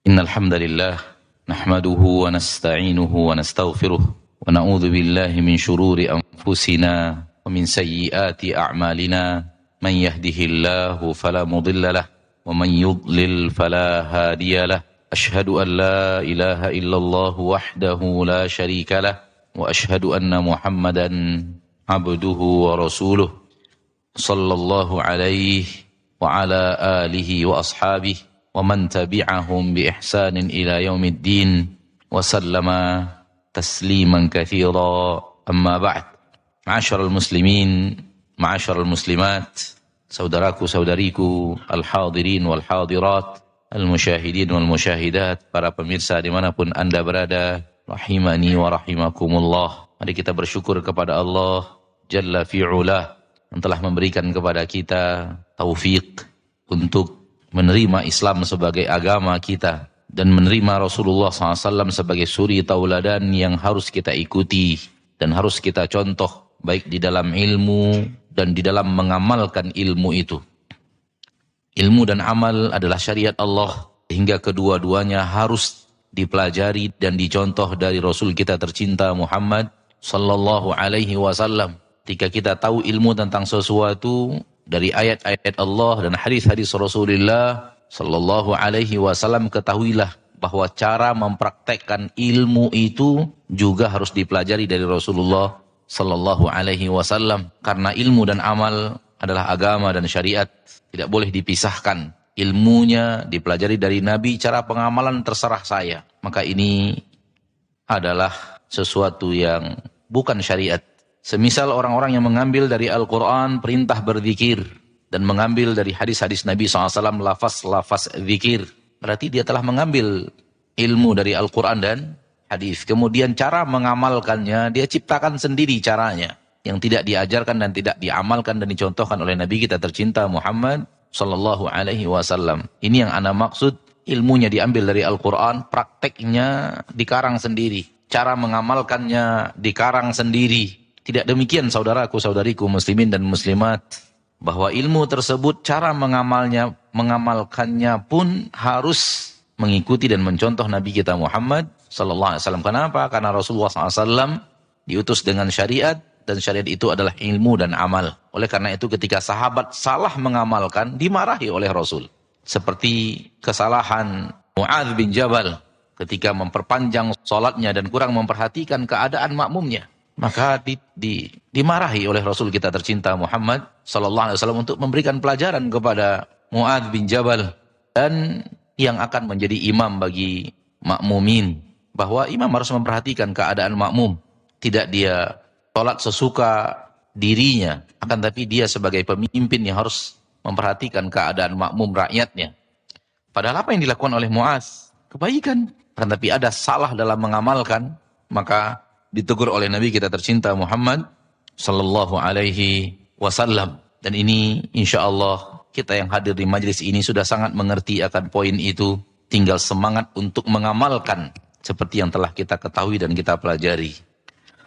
إن الحمد لله نحمده ونستعينه ونستغفره ونعوذ بالله من شرور أنفسنا ومن سيئات أعمالنا من يهده الله فلا مضل له ومن يضلل فلا هادي له أشهد أن لا إله إلا الله وحده لا شريك له وأشهد أن محمدا عبده ورسوله صلى الله عليه وعلى آله وأصحابه ومن تبعهم بإحسان إلى يوم الدين وسلم تسليما كثيرا أما بعد. Ma'asyiral muslimin, ma'asyiral muslimat, saudaraku-saudariku, al-hadirin wal-hadirat, al-musyahidin wal-musyahidat, para pemirsa dimanapun anda berada, rahimani wa rahimakumullah. Mari kita bersyukur kepada Allah Jalla fi'ulah yang telah memberikan kepada kita taufik untuk menerima Islam sebagai agama kita dan menerima Rasulullah SAW sebagai suri tauladan yang harus kita ikuti dan harus kita contoh baik di dalam ilmu dan di dalam mengamalkan ilmu itu. Ilmu dan amal adalah syariat Allah sehingga kedua-duanya harus dipelajari dan dicontoh dari Rasul kita tercinta Muhammad sallallahu alaihi wasallam. Ketika kita tahu ilmu tentang sesuatu dari ayat-ayat Allah dan hadis-hadis Rasulullah sallallahu alaihi wasallam, ketahuilah bahwa cara mempraktekkan ilmu itu juga harus dipelajari dari Rasulullah sallallahu alaihi wasallam, karena ilmu dan amal adalah agama dan syariat, tidak boleh dipisahkan. Ilmunya dipelajari dari Nabi, cara pengamalan terserah saya. Maka ini adalah sesuatu yang bukan syariat. Semisal orang-orang yang mengambil dari Al-Quran perintah berzikir dan mengambil dari hadis-hadis Nabi SAW lafaz-lafaz zikir, berarti dia telah mengambil ilmu dari Al-Quran dan hadis. Kemudian cara mengamalkannya dia ciptakan sendiri caranya yang tidak diajarkan dan tidak diamalkan dan dicontohkan oleh Nabi kita tercinta Muhammad sallallahu alaihi wasallam. Ini yang ana maksud, ilmunya diambil dari Al-Quran, prakteknya dikarang sendiri, cara mengamalkannya dikarang sendiri. Tidak demikian saudaraku-saudariku muslimin dan muslimat, bahwa ilmu tersebut cara mengamalkannya pun harus mengikuti dan mencontoh Nabi kita Muhammad sallallahu alaihi wasallam. Kenapa? Karena Rasulullah SAW diutus dengan syariat dan syariat itu adalah ilmu dan amal. Oleh karena itu ketika sahabat salah mengamalkan, dimarahi oleh Rasul. Seperti kesalahan Mu'adz bin Jabal ketika memperpanjang sholatnya dan kurang memperhatikan keadaan makmumnya. Maka dimarahi oleh Rasul kita tercinta Muhammad sallallahu alaihi wasallam untuk memberikan pelajaran kepada Mu'adz bin Jabal dan yang akan menjadi imam bagi makmumin, bahwa imam harus memperhatikan keadaan makmum. Tidak dia sholat sesuka dirinya, akan tapi dia sebagai pemimpin yang harus memperhatikan keadaan makmum rakyatnya. Padahal apa yang dilakukan oleh Mu'adz? Kebaikan. Akan tapi ada salah dalam mengamalkan, maka ditegur oleh Nabi kita tercinta Muhammad sallallahu alaihi wasallam. Dan ini insyaallah kita yang hadir di majlis ini sudah sangat mengerti akan poin itu. Tinggal semangat untuk mengamalkan seperti yang telah kita ketahui dan kita pelajari.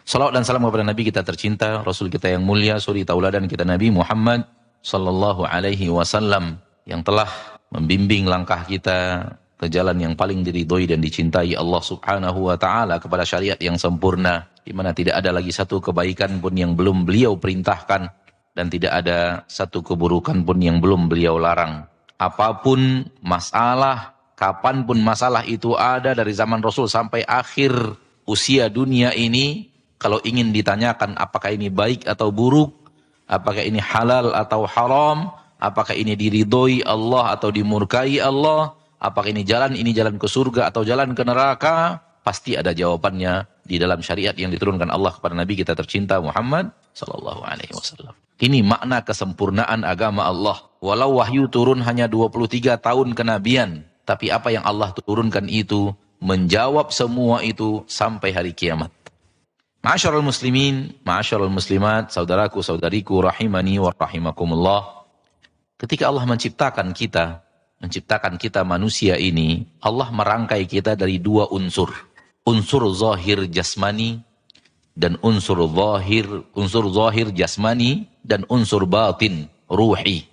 Salawat dan salam kepada Nabi kita tercinta, Rasul kita yang mulia, suri tauladan kita Nabi Muhammad sallallahu alaihi wasallam, yang telah membimbing langkah kita ke jalan yang paling diridhoi dan dicintai Allah Subhanahu wa taala, kepada syariat yang sempurna di mana tidak ada lagi satu kebaikan pun yang belum beliau perintahkan dan tidak ada satu keburukan pun yang belum beliau larang. Apapun masalah, kapanpun masalah itu ada dari zaman Rasul sampai akhir usia dunia ini, kalau ingin ditanyakan apakah ini baik atau buruk, apakah ini halal atau haram, apakah ini diridhoi Allah atau dimurkai Allah, apakah ini jalan ke surga atau jalan ke neraka, pasti ada jawabannya di dalam syariat yang diturunkan Allah kepada Nabi kita tercinta Muhammad sallallahu alaihi wasallam. Ini makna kesempurnaan agama Allah. Walau wahyu turun hanya 23 tahun kenabian, tapi apa yang Allah turunkan itu menjawab semua itu sampai hari kiamat. Ma'asyiral muslimin, ma'asyiral muslimat, saudaraku saudariku rahimani wa rahimakumullah. Ketika Allah menciptakan kita manusia ini, Allah merangkai kita dari dua unsur. Unsur zahir jasmani dan unsur zahir jasmani dan unsur batin ruhi.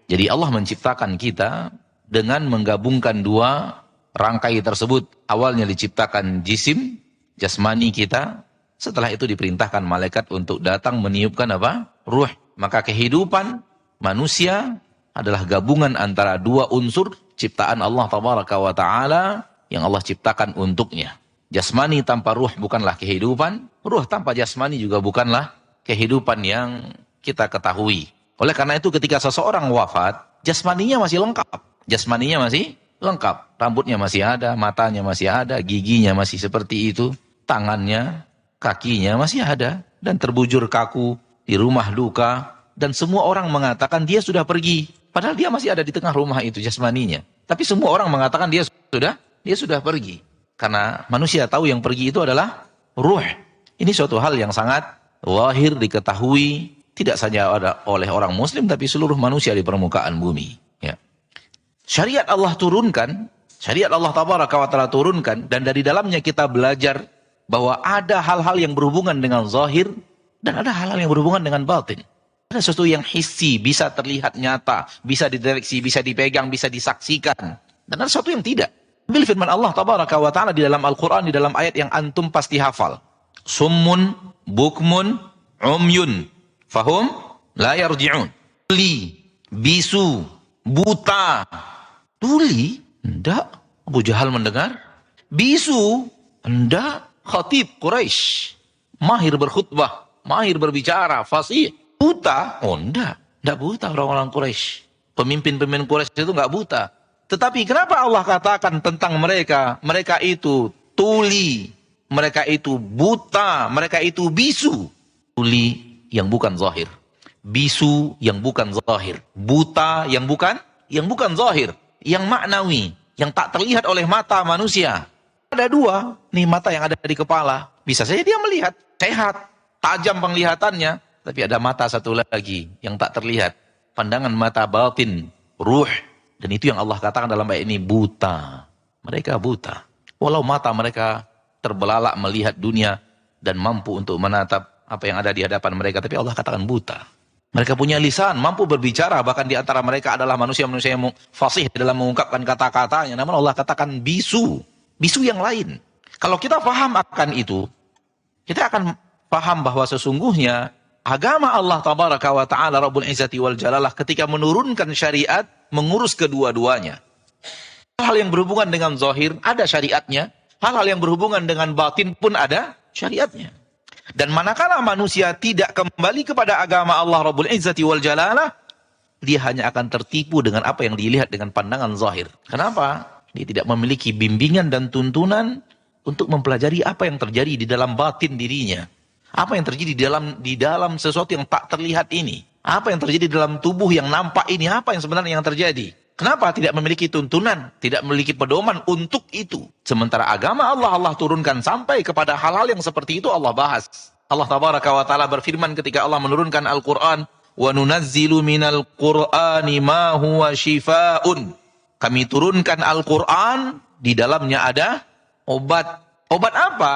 Jadi Allah menciptakan kita dengan menggabungkan dua rangkai tersebut awalnya diciptakan jisim, jasmani kita. Setelah itu diperintahkan malaikat untuk datang meniupkan apa? Ruh. Maka kehidupan manusia adalah gabungan antara dua unsur ciptaan Allah Tabaraka wa Ta'ala yang Allah ciptakan untuknya. Jasmani tanpa ruh bukanlah kehidupan. Ruh tanpa jasmani juga bukanlah kehidupan yang kita ketahui. Oleh karena itu ketika seseorang wafat, jasmaninya masih lengkap. Jasmaninya masih lengkap. Rambutnya masih ada, matanya masih ada, giginya masih seperti itu, tangannya, kakinya masih ada, dan terbujur kaku di rumah duka, dan semua orang mengatakan dia sudah pergi. Padahal dia masih ada di tengah rumah itu jasmaninya. Tapi semua orang mengatakan dia sudah pergi. Karena manusia tahu yang pergi itu adalah ruh. Ini suatu hal yang sangat lahir diketahui tidak saja oleh orang muslim tapi seluruh manusia di permukaan bumi. Ya. Syariat Allah turunkan, syariat Allah Tabaraka wa Ta'ala turunkan, dan dari dalamnya kita belajar bahwa ada hal-hal yang berhubungan dengan zahir dan ada hal-hal yang berhubungan dengan batin. Ada sesuatu yang hissi, bisa terlihat nyata, bisa dideteksi, bisa dipegang, bisa disaksikan. Dan ada sesuatu yang tidak. Ambil firman Allah Tabaraka wa Ta'ala di dalam Al-Quran, di dalam ayat yang antum pasti hafal. Summun, bukmun, umyun, fahum, la yarji'un. Tuli, bisu, buta. Tuli, enggak. Abu Jahal mendengar. Bisu, enggak. Khatib Quraisy, mahir berkhutbah, mahir berbicara, fasih. Buta? Oh enggak buta orang-orang Quraisy. Pemimpin-pemimpin Quraisy itu enggak buta. Tetapi kenapa Allah katakan tentang mereka? Mereka itu tuli, mereka itu buta, mereka itu bisu. Tuli yang bukan zahir, bisu yang bukan zahir, buta yang bukan zahir, yang maknawi, yang tak terlihat oleh mata manusia. Ada dua, nih mata yang ada di kepala. Bisa saja dia melihat, sehat, tajam penglihatannya. Tapi ada mata satu lagi yang tak terlihat. Pandangan mata batin, ruh. Dan itu yang Allah katakan dalam ayat ini, buta. Mereka buta. Walau mata mereka terbelalak melihat dunia dan mampu untuk menatap apa yang ada di hadapan mereka. Tapi Allah katakan buta. Mereka punya lisan, mampu berbicara. Bahkan di antara mereka adalah manusia-manusia yang fasih dalam mengungkapkan kata-katanya. Namun Allah katakan bisu. Bisu yang lain. Kalau kita paham akan itu, kita akan paham bahwa sesungguhnya agama Allah Tabaraka wa Ta'ala Rabbul Izzati wal Jalalah ketika menurunkan syariat, mengurus kedua-duanya. Hal-hal yang berhubungan dengan zahir ada syariatnya, hal-hal yang berhubungan dengan batin pun ada syariatnya. Dan manakala manusia tidak kembali kepada agama Allah Rabbul Izzati wal Jalalah, dia hanya akan tertipu dengan apa yang dilihat dengan pandangan zahir. Kenapa? Dia tidak memiliki bimbingan dan tuntunan untuk mempelajari apa yang terjadi di dalam batin dirinya. Apa yang terjadi di dalam sesuatu yang tak terlihat ini. Apa yang terjadi dalam tubuh yang nampak ini. Apa yang sebenarnya yang terjadi. Kenapa tidak memiliki tuntunan, tidak memiliki pedoman untuk itu. Sementara agama Allah turunkan sampai kepada hal-hal yang seperti itu Allah bahas. Allah Tabaraka wa Ta'ala berfirman ketika Allah menurunkan Al-Quran. وَنُنَزِّلُ مِنَ الْقُرْآنِ مَا هُوَ شِفَاءٌ. Kami turunkan Al-Quran, di dalamnya ada obat. Obat apa?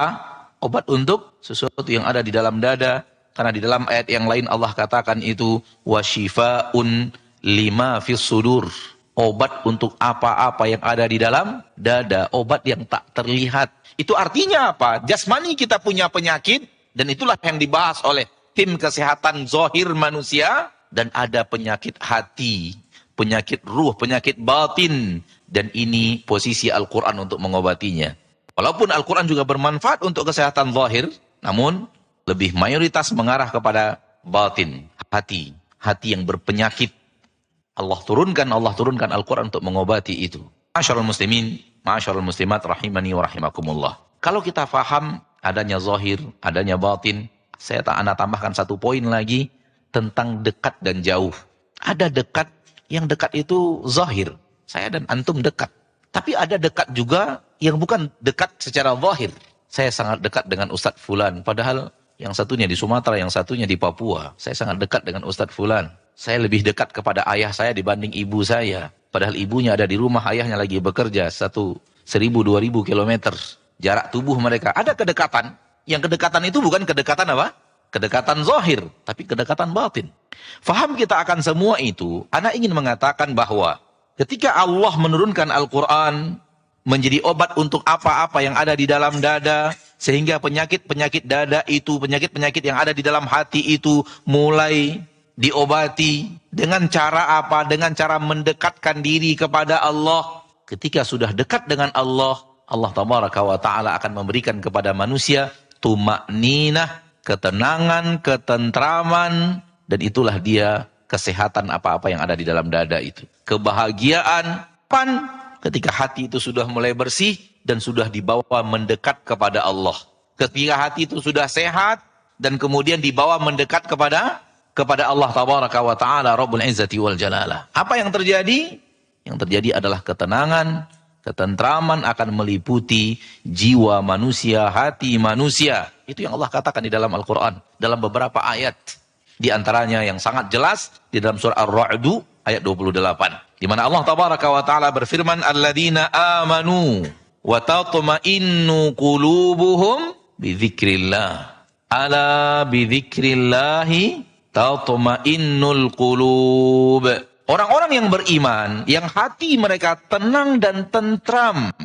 Obat untuk sesuatu yang ada di dalam dada. Karena di dalam ayat yang lain Allah katakan itu وَشِفَاءٌ لِمَا فِي الصُّدُورِ. Obat untuk apa-apa yang ada di dalam dada. Obat yang tak terlihat. Itu artinya apa? Jasmani kita punya penyakit. Dan itulah yang dibahas oleh tim kesehatan zahir manusia. Dan ada penyakit hati, penyakit ruh, penyakit batin. Dan ini posisi Al-Quran untuk mengobatinya. Walaupun Al-Quran juga bermanfaat untuk kesehatan zahir, namun lebih mayoritas mengarah kepada batin, hati. Hati yang berpenyakit. Allah turunkan Al-Quran untuk mengobati itu. Ma'asyarul muslimin, ma'asyarul muslimat, rahimani wa rahimakumullah. Kalau kita faham adanya zahir, adanya batin, saya akan tambahkan satu poin lagi tentang dekat dan jauh. Ada dekat, yang dekat itu zahir. Saya dan antum dekat. Tapi ada dekat juga yang bukan dekat secara zahir. Saya sangat dekat dengan Ustadz Fulan. Padahal yang satunya di Sumatera, yang satunya di Papua. Saya sangat dekat dengan Ustadz Fulan. Saya lebih dekat kepada ayah saya dibanding ibu saya. Padahal ibunya ada di rumah, ayahnya lagi bekerja. 1.000-2.000 kilometer jarak tubuh mereka. Ada kedekatan. Yang kedekatan itu bukan kedekatan apa? Kedekatan zahir. Tapi kedekatan batin. Faham kita akan semua itu. Ana ingin mengatakan bahwa ketika Allah menurunkan Al-Quran, menjadi obat untuk apa-apa yang ada di dalam dada, sehingga penyakit-penyakit dada itu, penyakit-penyakit yang ada di dalam hati itu mulai diobati. Dengan cara apa? Dengan cara mendekatkan diri kepada Allah. Ketika sudah dekat dengan Allah, Allah tabaraka wa ta'ala akan memberikan kepada manusia tuma'ninah, ketenangan, ketentraman, dan itulah dia kesehatan apa-apa yang ada di dalam dada itu. Kebahagiaan, ketika hati itu sudah mulai bersih dan sudah dibawa mendekat kepada Allah. Ketika hati itu sudah sehat dan kemudian dibawa mendekat kepada Allah tabaraka wa ta'ala Rabbul Izzati wal Jalalah. Apa yang terjadi? Yang terjadi adalah ketenangan, ketentraman akan meliputi jiwa manusia, hati manusia. Itu yang Allah katakan di dalam Al-Quran, dalam beberapa ayat. Di antaranya yang sangat jelas di dalam surah Ar-Ra'du ayat 28. Di mana Allah tabaraka wa ta'ala berfirman, alladzina amanu wa tatma'innu qulubuhum bidzikrillah. Ala bidzikrillahi tatma'innul qulub. Orang-orang yang beriman, yang hati mereka tenang dan tentram,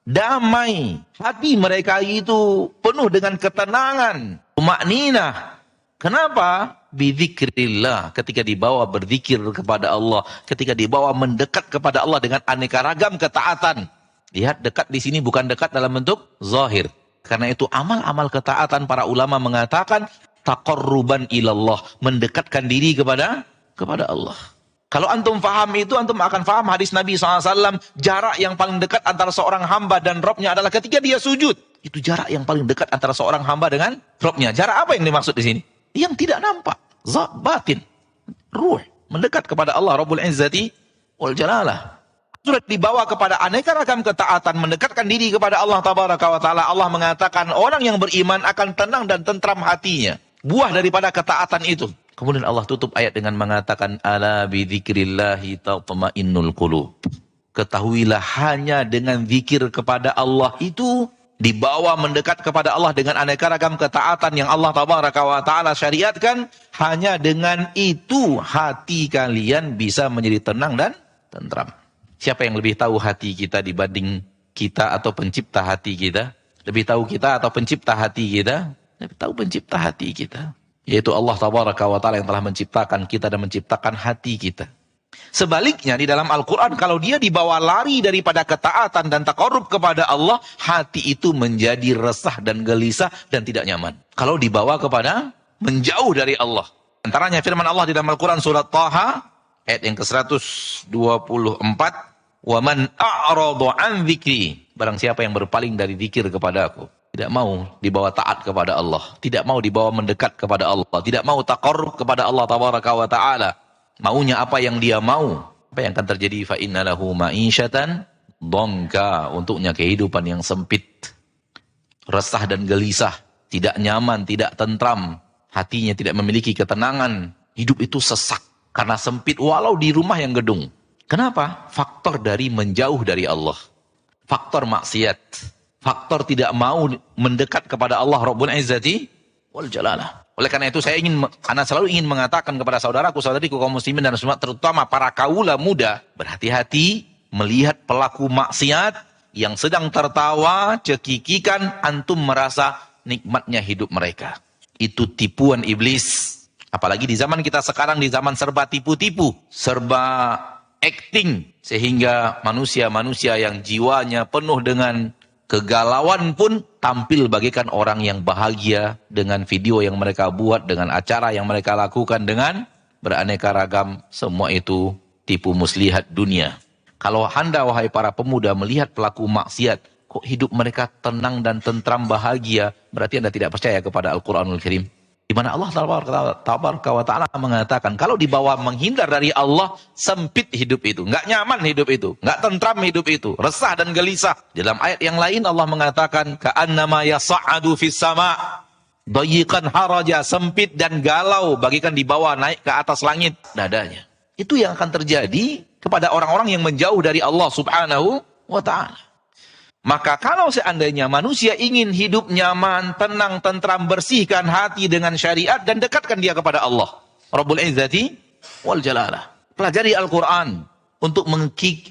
damai, hati mereka itu penuh dengan ketenangan, tumakninah. Kenapa? Bidzikrillah, ketika dibawa berzikir kepada Allah, ketika dibawa mendekat kepada Allah dengan aneka ragam ketaatan. Lihat, dekat di sini bukan dekat dalam bentuk zahir. Karena itu amal-amal ketaatan para ulama mengatakan taqarruban ilallah, mendekatkan diri kepada Allah. Kalau antum faham itu, antum akan faham hadis Nabi SAW, jarak yang paling dekat antara seorang hamba dan Robnya adalah ketika dia sujud. Itu jarak yang paling dekat antara seorang hamba dengan Robnya. Jarak apa yang dimaksud di sini? Yang tidak nampak, zat batin, ruh, mendekat kepada Allah Rabbul Izzati wal Jalalah. Sudah dibawa kepada aneka ragam ketaatan, mendekatkan diri kepada Allah tabaraka wa ta'ala. Allah mengatakan orang yang beriman akan tenang dan tentram hatinya. Buah daripada ketaatan itu. Kemudian Allah tutup ayat dengan mengatakan ala bidzikrillahi tatma'innul qulub. Ketahuilah hanya dengan zikir kepada Allah itu, dibawa mendekat kepada Allah dengan aneka ragam ketaatan yang Allah tabaraka wa ta'ala syariatkan, hanya dengan itu hati kalian bisa menjadi tenang dan tentram. Siapa yang lebih tahu hati kita dibanding kita atau pencipta hati kita? Lebih tahu kita atau pencipta hati kita? Lebih tahu pencipta hati kita, yaitu Allah tabaraka wa ta'ala yang telah menciptakan kita dan menciptakan hati kita. Sebaliknya di dalam Al-Quran, kalau dia dibawa lari daripada ketaatan dan taqarrub kepada Allah, hati itu menjadi resah dan gelisah dan tidak nyaman. Kalau dibawa kepada menjauh dari Allah. Antaranya firman Allah di dalam Al-Quran surat Taha ayat yang ke-124, "Wa man a'rada 'an dzikri." Barang siapa yang berpaling dari zikir kepada aku, tidak mau dibawa taat kepada Allah, tidak mau dibawa mendekat kepada Allah, tidak mau taqarrub kepada Allah tabaraka wa ta'ala, maunya apa yang dia mau, apa yang akan terjadi? Fa innalahu ma'isyatan dhanka, untuknya kehidupan yang sempit, resah dan gelisah, tidak nyaman, tidak tentram, hatinya tidak memiliki ketenangan, hidup itu sesak karena sempit walau di rumah yang gedung. Kenapa? Faktor dari menjauh dari Allah, faktor maksiat, faktor tidak mau mendekat kepada Allah Rabbul Izzati wal Jalalah. Oleh karena itu Ana selalu ingin mengatakan kepada saudaraku, saudariku kaum muslimin dan muslimat, terutama para kaula muda, berhati-hati melihat pelaku maksiat yang sedang tertawa, cekikikan, antum merasa nikmatnya hidup mereka. Itu tipuan iblis. Apalagi di zaman kita sekarang, di zaman serba tipu-tipu, serba acting, sehingga manusia-manusia yang jiwanya penuh dengan kegalauan pun tampil bagaikan orang yang bahagia dengan video yang mereka buat, dengan acara yang mereka lakukan, dengan beraneka ragam. Semua itu tipu muslihat dunia. Kalau Anda, wahai para pemuda, melihat pelaku maksiat, kok hidup mereka tenang dan tentram bahagia, berarti Anda tidak percaya kepada Al-Quranul Karim. Di mana Allah tabaraka wa ta'ala mengatakan, kalau dibawa menghindar dari Allah, sempit hidup itu, nggak nyaman hidup itu, nggak tentram hidup itu, resah dan gelisah. Dalam ayat yang lain Allah mengatakan, ka'annama yas'adu fis sama', dayiqan haraja, sempit dan galau, bagikan dibawa naik ke atas langit dadanya. Itu yang akan terjadi kepada orang-orang yang menjauh dari Allah subhanahu wa ta'ala. Maka kalau seandainya manusia ingin hidup nyaman, tenang, tentram, bersihkan hati dengan syariat dan dekatkan dia kepada Allah Rabbul Izzati wal Jalalah. Pelajari Al-Quran, untuk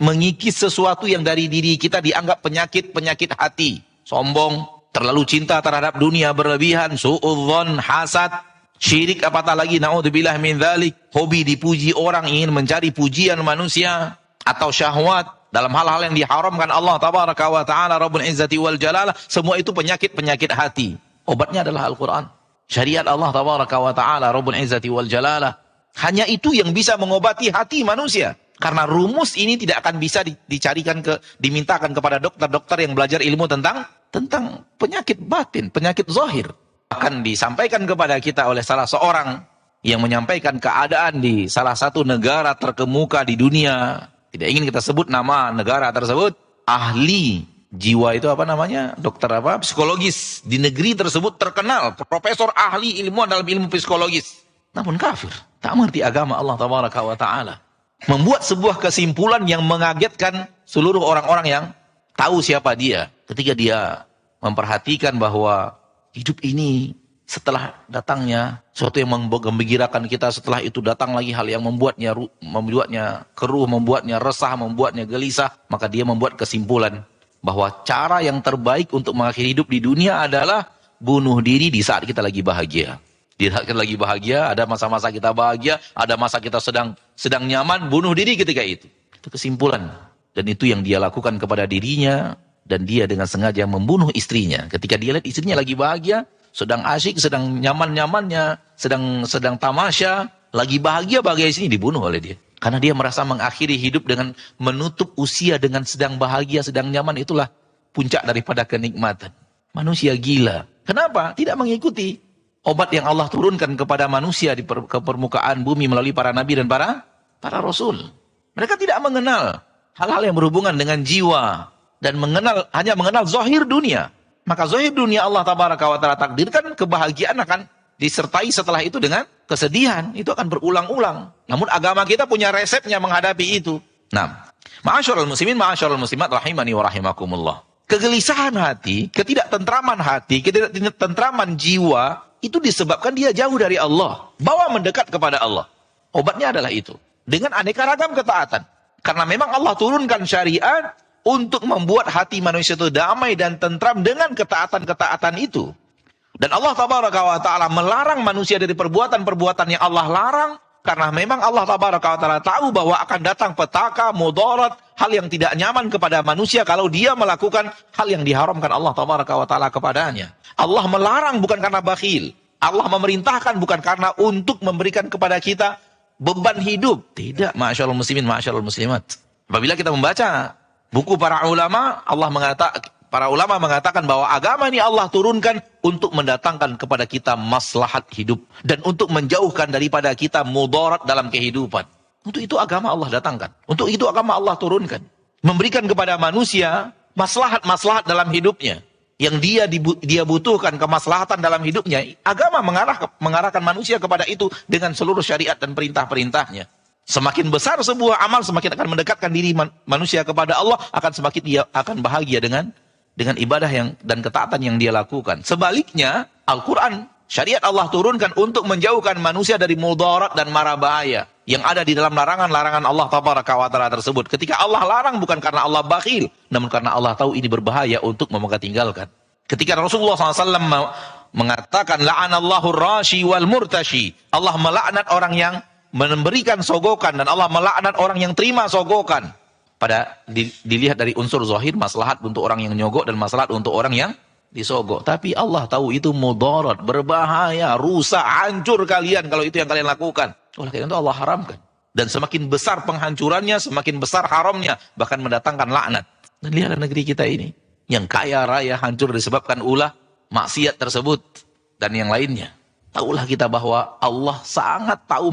mengikis sesuatu yang dari diri kita dianggap penyakit hati. Sombong, terlalu cinta terhadap dunia berlebihan, su'udzon, hasad, syirik, apatah lagi, na'udzubillah min dzalik, hobi dipuji orang, ingin mencari pujian manusia, atau syahwat dalam hal-hal yang diharamkan Allah tabaraka wa ta'ala Rabbul Izzati wal Jalalah. Semua itu penyakit hati. Obatnya adalah Al-Quran. Syariat Allah tabaraka wa ta'ala Rabbul Izzati wal Jalalah. Hanya itu yang bisa mengobati hati manusia. Karena rumus ini tidak akan bisa dimintakan kepada dokter-dokter yang belajar ilmu tentang penyakit batin, penyakit zahir. Akan disampaikan kepada kita oleh salah seorang yang menyampaikan keadaan di salah satu negara terkemuka di dunia. Tidak ingin kita sebut nama negara tersebut. Ahli jiwa itu apa namanya? Dokter apa? Psikologis. Di negeri tersebut terkenal. Profesor ahli ilmuwan dalam ilmu psikologis. Namun kafir. Tak mengerti agama Allah tabaraka wa ta'ala. Membuat sebuah kesimpulan yang mengagetkan seluruh orang-orang yang tahu siapa dia. Ketika dia memperhatikan bahwa hidup ini setelah datangnya sesuatu yang menggembirakan kita, setelah itu datang lagi hal yang membuatnya keruh, membuatnya resah, membuatnya gelisah, maka dia membuat kesimpulan bahwa cara yang terbaik untuk mengakhiri hidup di dunia adalah bunuh diri di saat kita lagi bahagia. Di saat kita lagi bahagia, ada masa-masa kita bahagia, ada masa kita sedang nyaman, bunuh diri ketika itu. Itu kesimpulan. Dan itu yang dia lakukan kepada dirinya, dan dia dengan sengaja membunuh istrinya. Ketika dia lihat istrinya lagi bahagia, sedang asyik, sedang nyaman-nyamannya, sedang tamasya, lagi bahagia sini dibunuh oleh dia. Karena dia merasa mengakhiri hidup dengan menutup usia dengan sedang bahagia, sedang nyaman, itulah puncak daripada kenikmatan. Manusia gila. Kenapa? Tidak mengikuti obat yang Allah turunkan kepada manusia ke permukaan bumi melalui para nabi dan para rasul. Mereka tidak mengenal hal-hal yang berhubungan dengan jiwa dan hanya mengenal zahir dunia. Maka zahir dunia Allah tabaraka wa ta'ala takdirkan kebahagiaan akan disertai setelah itu dengan kesedihan. Itu akan berulang-ulang. Namun agama kita punya resepnya menghadapi itu. Nah, ma'asyiral muslimin, ma'asyiral muslimat rahimani wa rahimakumullah. Kegelisahan hati, ketidaktentraman hati, ketidaktentraman jiwa itu disebabkan dia jauh dari Allah. Bawa mendekat kepada Allah. Obatnya adalah itu. Dengan aneka ragam ketaatan. Karena memang Allah turunkan syariat untuk membuat hati manusia itu damai dan tentram dengan ketaatan-ketaatan itu. Dan Allah tabaraka wa ta'ala melarang manusia dari perbuatan-perbuatan yang Allah larang. Karena memang Allah tabaraka wa ta'ala tahu bahwa akan datang petaka, mudarat, hal yang tidak nyaman kepada manusia kalau dia melakukan hal yang diharamkan Allah tabaraka wa ta'ala kepadanya. Allah melarang bukan karena bakhil. Allah memerintahkan bukan karena untuk memberikan kepada kita beban hidup. Tidak, ma'asyarul muslimin, ma'asyarul muslimat. Apabila kita membaca buku para ulama, para ulama mengatakan bahwa agama ini Allah turunkan untuk mendatangkan kepada kita maslahat hidup. Dan untuk menjauhkan daripada kita mudarat dalam kehidupan. Untuk itu agama Allah datangkan. Untuk itu agama Allah turunkan. Memberikan kepada manusia maslahat-maslahat dalam hidupnya. Yang dia butuhkan kemaslahatan dalam hidupnya. Agama mengarahkan manusia kepada itu dengan seluruh syariat dan perintah-perintahnya. Semakin besar sebuah amal, semakin akan mendekatkan diri manusia kepada Allah, akan semakin dia akan bahagia dengan ibadah dan ketaatan yang dia lakukan. Sebaliknya, Al-Quran, syariat Allah turunkan untuk menjauhkan manusia dari mudarat dan mara bahaya yang ada di dalam larangan-larangan Allah tabaraka wa ta'ala tersebut. Ketika Allah larang bukan karena Allah bakhil, namun karena Allah tahu ini berbahaya untuk tinggalkan. Ketika Rasulullah SAW mengatakan la'anallahu rashi wal murtashi, Allah melaknat orang yang memberikan sogokan dan Allah melaknat orang yang terima sogokan. Dilihat dari unsur zahir, maslahat untuk orang yang nyogok dan maslahat untuk orang yang disogok. Tapi Allah tahu itu mudarat, berbahaya, rusak, hancur kalian kalau itu yang kalian lakukan. Oleh karena itu Allah haramkan. Dan semakin besar penghancurannya, semakin besar haramnya, bahkan mendatangkan laknat. Dan lihatlah negeri kita ini, yang kaya raya hancur disebabkan ulah maksiat tersebut dan yang lainnya. Taulah kita bahwa Allah sangat tahu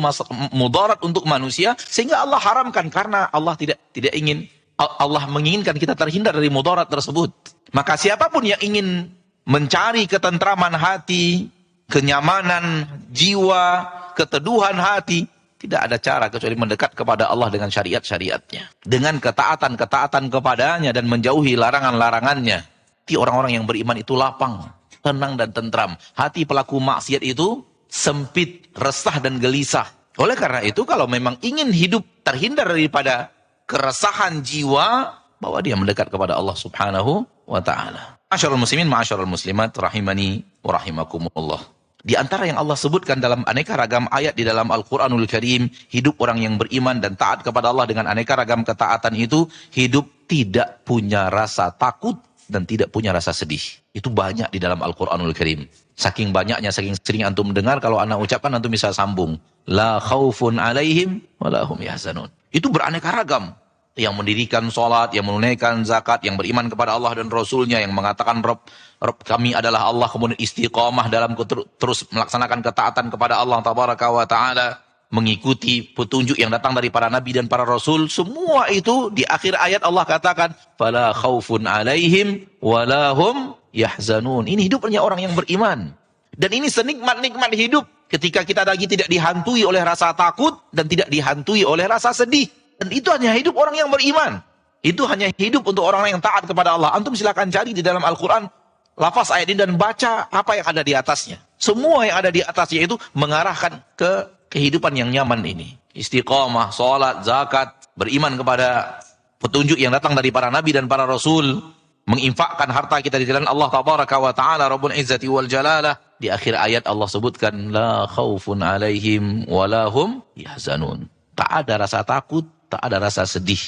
mudarat untuk manusia, sehingga Allah haramkan karena Allah tidak ingin, Allah menginginkan kita terhindar dari mudarat tersebut. Maka siapapun yang ingin mencari ketentraman hati, kenyamanan jiwa, keteduhan hati, tidak ada cara kecuali mendekat kepada Allah dengan syariat-syariatnya. Dengan ketaatan-ketaatan kepadanya dan menjauhi larangan-larangannya. Di orang-orang yang beriman itu lapang, tenang dan tentram. Hati pelaku maksiat itu sempit, resah dan gelisah. Oleh karena itu kalau memang ingin hidup terhindar daripada keresahan jiwa bahwa dia mendekat kepada Allah Subhanahu wa taala. Ma'asyiral muslimin, ma'asyiral muslimat, rahimani wa rahimakumullah. Di antara yang Allah sebutkan dalam aneka ragam ayat di dalam Al-Qur'anul Karim, hidup orang yang beriman dan taat kepada Allah dengan aneka ragam ketaatan itu, hidup tidak punya rasa takut dan tidak punya rasa sedih. Itu banyak di dalam Al-Qur'anul Karim. Saking banyaknya, saking sering antum dengar, kalau anak ucapkan antum bisa sambung. La khaufun alaihim wa la hum yahzanun. Itu beraneka ragam. Yang mendirikan sholat, yang menunaikan zakat, yang beriman kepada Allah dan Rasulnya, yang mengatakan Rabb kami adalah Allah, kemudian istiqamah dalam terus melaksanakan ketaatan kepada Allah Tabaraka wa Ta'ala, mengikuti petunjuk yang datang dari para nabi dan para rasul. Semua itu di akhir ayat Allah katakan, fala khaufun alaihim walahum yahzanun. Ini hidupnya orang yang beriman. Dan ini senikmat-nikmat hidup ketika kita lagi tidak dihantui oleh rasa takut dan tidak dihantui oleh rasa sedih. Dan itu hanya hidup orang yang beriman. Itu hanya hidup untuk orang yang taat kepada Allah. Antum silakan cari di dalam Al-Quran lafaz ayat ini dan baca apa yang ada di atasnya. Semua yang ada di atasnya itu mengarahkan ke kehidupan yang nyaman ini. Istiqamah, sholat, zakat, beriman kepada petunjuk yang datang dari para nabi dan para rasul, menginfakkan harta kita di jalan Allah Tabaraka wa Ta'ala Rabbul Izzati wal Jalalah. Di akhir ayat Allah sebutkan la khaufun alaihim walahum yahzanun. Tak ada rasa takut, tak ada rasa sedih.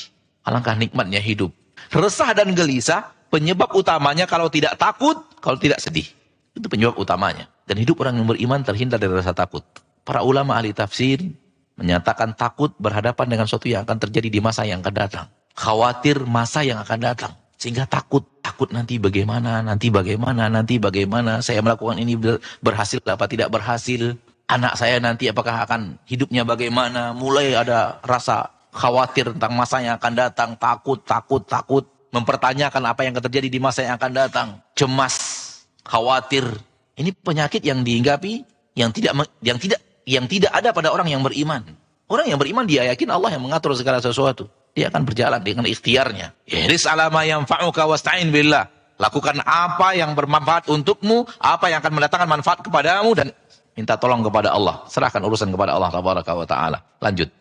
Alangkah nikmatnya hidup. Resah dan gelisah penyebab utamanya kalau tidak takut, kalau tidak sedih. Itu penyebab utamanya. Dan hidup orang yang beriman terhindar dari rasa takut. Para ulama ahli tafsir menyatakan takut berhadapan dengan sesuatu yang akan terjadi di masa yang akan datang. Khawatir masa yang akan datang. Sehingga takut nanti bagaimana, saya melakukan ini berhasil apa tidak berhasil. Anak saya nanti apakah akan hidupnya bagaimana. Mulai ada rasa khawatir tentang masa yang akan datang. Takut. Mempertanyakan apa yang akan terjadi di masa yang akan datang. Cemas, khawatir. Ini penyakit yang dihinggapi yang tidak ada pada orang yang beriman. Orang yang beriman dia yakin Allah yang mengatur segala sesuatu. Dia akan berjalan dengan ikhtiarnya. Ihris ala ma yanfa'uka wasta'in billah. Lakukan apa yang bermanfaat untukmu, apa yang akan mendatangkan manfaat kepadamu, dan minta tolong kepada Allah. Serahkan urusan kepada Allah Tabaraka wa Ta'ala. Lanjut.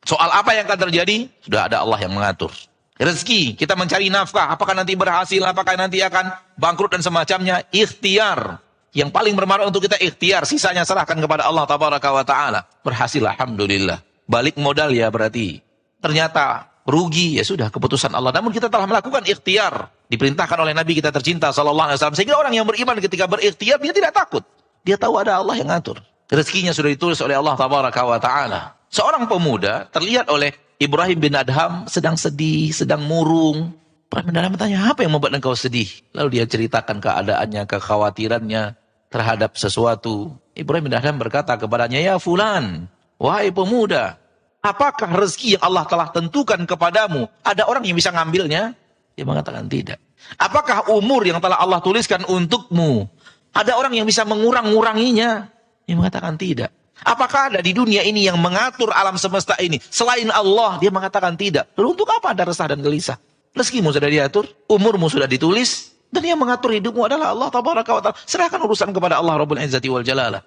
Soal apa yang akan terjadi, sudah ada Allah yang mengatur. Rezeki, kita mencari nafkah, apakah nanti berhasil, apakah nanti akan bangkrut dan semacamnya. Ikhtiar. Yang paling bermanfaat untuk kita ikhtiar, sisanya serahkan kepada Allah Tabaraka wa Ta'ala. Berhasil, alhamdulillah. Balik modal ya berarti. Ternyata rugi, ya sudah keputusan Allah. Namun kita telah melakukan ikhtiar. Diperintahkan oleh Nabi kita tercinta sallallahu alaihi wasallam. Sehingga orang yang beriman ketika berikhtiar, dia tidak takut. Dia tahu ada Allah yang ngatur. Rezekinya sudah ditulis oleh Allah Tabaraka wa Ta'ala. Seorang pemuda terlihat oleh Ibrahim bin Adham sedang sedih, sedang murung. Ibrahim bin Adham bertanya, apa yang membuat engkau sedih? Lalu dia ceritakan keadaannya, kekhawatirannya terhadap sesuatu. Ibrahim bin Adham berkata kepadanya, ya fulan, wahai pemuda, apakah rezeki yang Allah telah tentukan kepadamu, ada orang yang bisa ngambilnya? Dia mengatakan tidak. Apakah umur yang telah Allah tuliskan untukmu, ada orang yang bisa menguranginya? Dia mengatakan tidak. Apakah ada di dunia ini yang mengatur alam semesta ini selain Allah? Dia mengatakan tidak. Lalu untuk apa Anda resah dan gelisah? Rezekimu sudah diatur, umurmu sudah ditulis, dan yang mengatur hidupmu adalah Allah Tabaraka wa Ta'ala. Serahkan urusan kepada Allah Rabbul Izzati wal Jalalah.